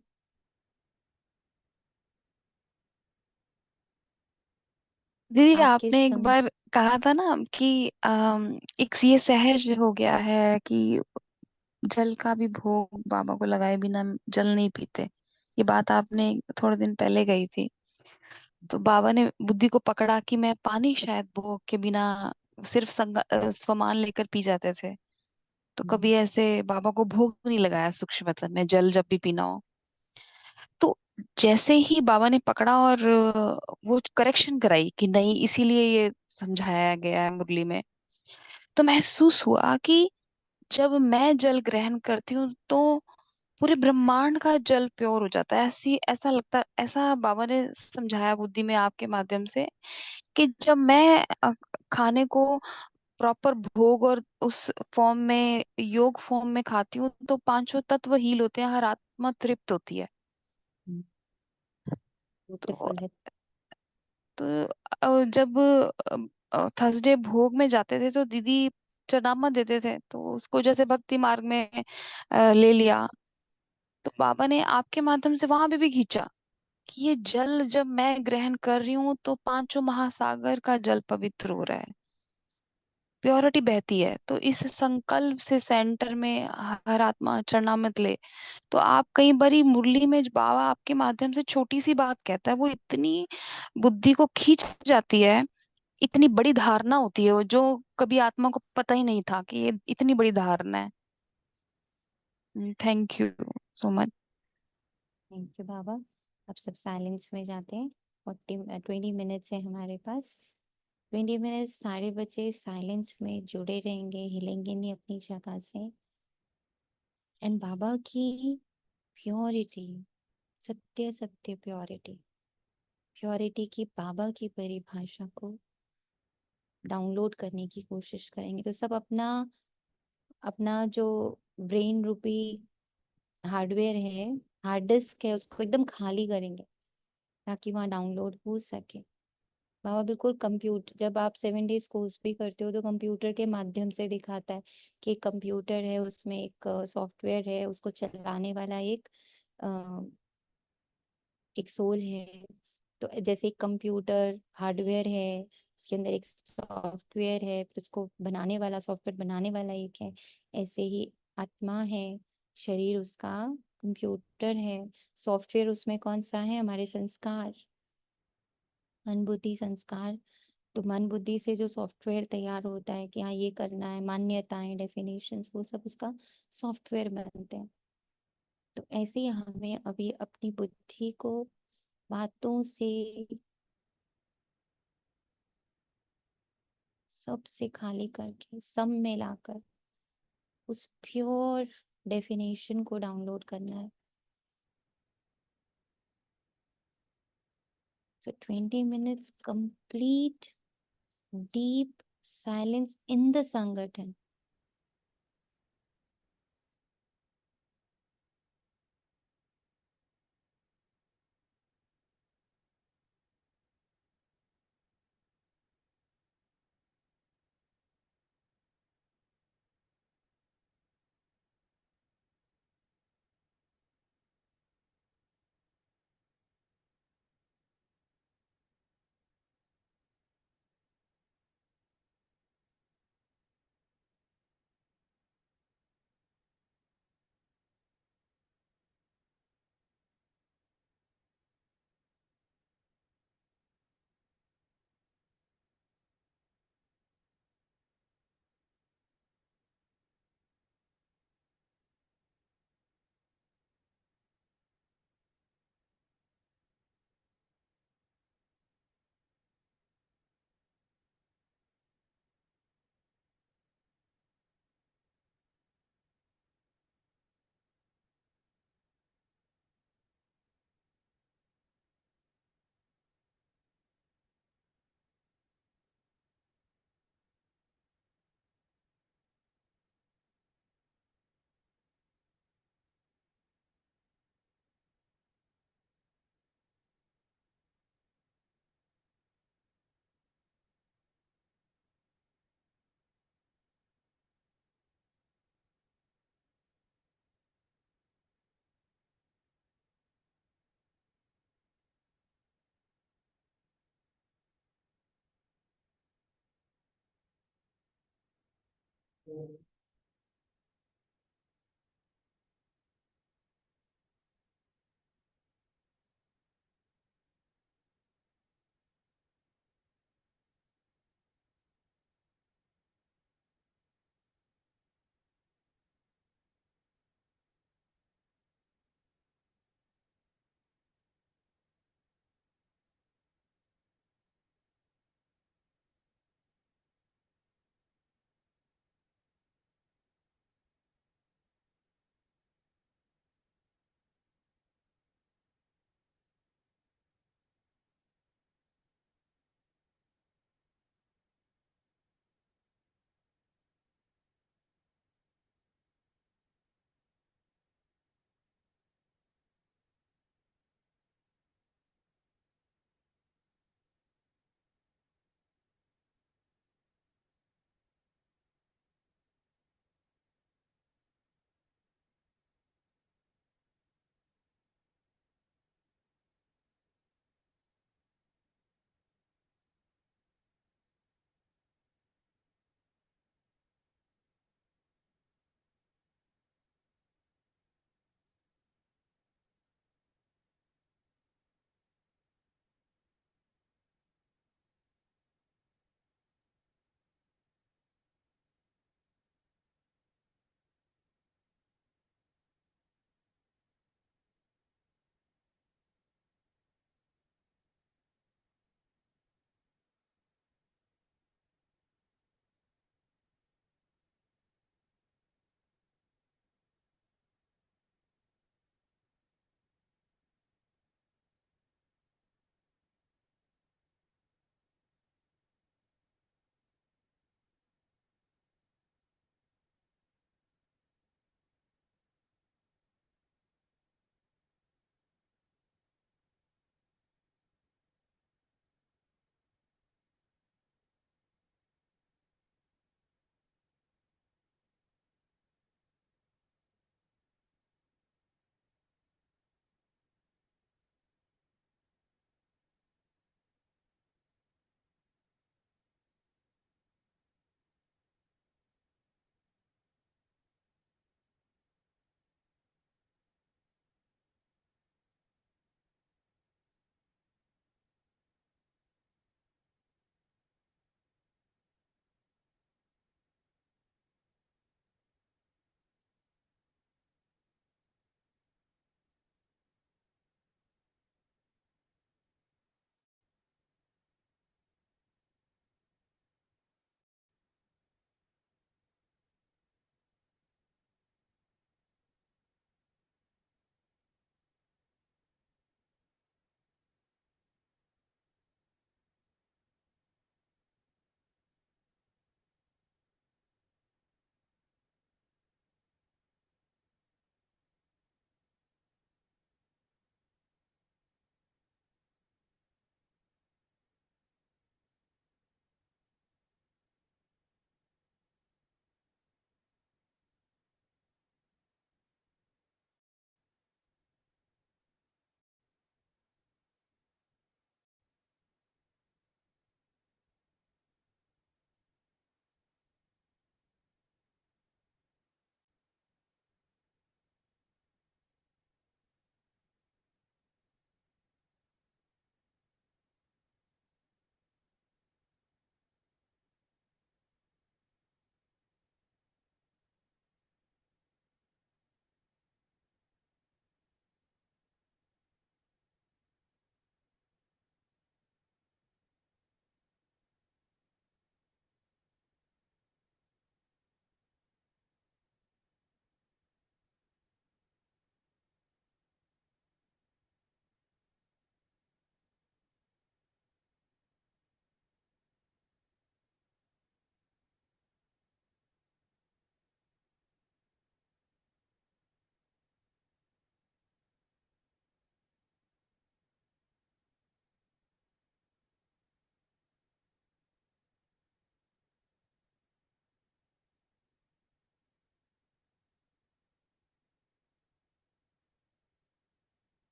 दीदी आपके आपने एक संग। बार कहा था ना कि एक ये सहज हो गया है कि जल का भी भोग बाबा को लगाए बिना जल नहीं पीते। ये बात आपने थोड़े दिन पहले कही थी। तो बाबा ने बुद्धि को पकड़ा कि मैं पानी शायद भोग के बिना सिर्फ स्वमान लेकर पी जाते थे। तो कभी ऐसे बाबा को भोग नहीं लगाया सूक्ष्म मतलब में, जल जब भी पीना हो। तो जैसे ही बाबा ने पकड़ा और वो करेक्शन कराई कि नहीं इसीलिए ये समझाया गया है मुरली में, तो महसूस हुआ कि जब मैं जल ग्रहण करती हूँ तो पूरे ब्रह्मांड का जल प्योर हो जाता है। ऐसी ऐसा लगता, ऐसा बाबा ने समझाया बुद्धि में आपके माध्यम से कि जब मैं खाने को प्रॉपर भोग और उस फॉर्म में, योग फॉर्म में खाती हूँ, तो पांचों तत्व हील होते हैं, हर आत्मा तृप्त होती है। तो ब्यूटीफुल है। जब थर्सडे भोग में जाते थे तो दीदी चरनामा देते थे, तो उसको जैसे भक्ति मार्ग में ले लिया। तो बाबा ने आपके माध्यम से वहां भी खींचा कि ये जल जब मैं ग्रहण कर रही हूँ तो पांचों महासागर का जल पवित्र हो रहा है, प्योरिटी बहती है। तो इस संकल्प से सेंटर में हर आत्मा चरणामृत ले। तो आप कई बारी मुरली में बाबा आपके माध्यम से छोटी सी बात कहता है, वो इतनी बुद्धि को खींच जाती है, इतनी बड़ी धारणा होती है वो, जो कभी आत्मा को पता ही नहीं था कि ये इतनी बड़ी धारणा है। Thank you so much. Thank you Baba. अब सब साइलेंस में जाते हैं। 20 मिनट्स है हमारे पास। 20 मिनट्स सारे बच्चे साइलेंस में जुड़े रहेंगे, हिलेंगे नहीं अपनी जगह से। एंड बाबा की प्योरिटी, सत्य सत्य प्योरिटी, प्योरिटी की बाबा की परिभाषा को डाउनलोड करने की कोशिश करेंगे। तो सब अपना अपना जो ब्रेन रूपी हार्डवेयर है, हार्ड डिस्क है, उसको एकदम खाली करेंगे ताकि वहाँ डाउनलोड हो सके। बाबा बिल्कुल कंप्यूटर, जब आप 7 डेज कोर्स भी करते हो तो कंप्यूटर के माध्यम से दिखाता है कि एक कंप्यूटर है, उसमें एक सॉफ्टवेयर है, उसको चलाने वाला एक सोल है। तो जैसे एक कंप्यूटर हार्डवेयर है, उसके अंदर एक सॉफ्टवेयर है, फिर उसको बनाने वाला, सॉफ्टवेयर बनाने वाला एक है। ऐसे ही आत्मा है, शरीर उसका कंप्यूटर है, सॉफ्टवेयर उसमें कौन सा है? हमारे संस्कार, मन बुद्धि संस्कार। तो मन बुद्धि से जो सॉफ्टवेयर तैयार होता है कि हाँ ये करना है, मान्यताएं, डेफिनेशंस, वो सब उसका सॉफ्टवेयर बनते हैं। तो ऐसे ही हमें अभी अपनी बुद्धि को बातों से, सब से खाली करके, सब में लाकर उस प्योर डेफिनेशन को डाउनलोड करना है। So 20 minutes complete deep silence in the Sangathan.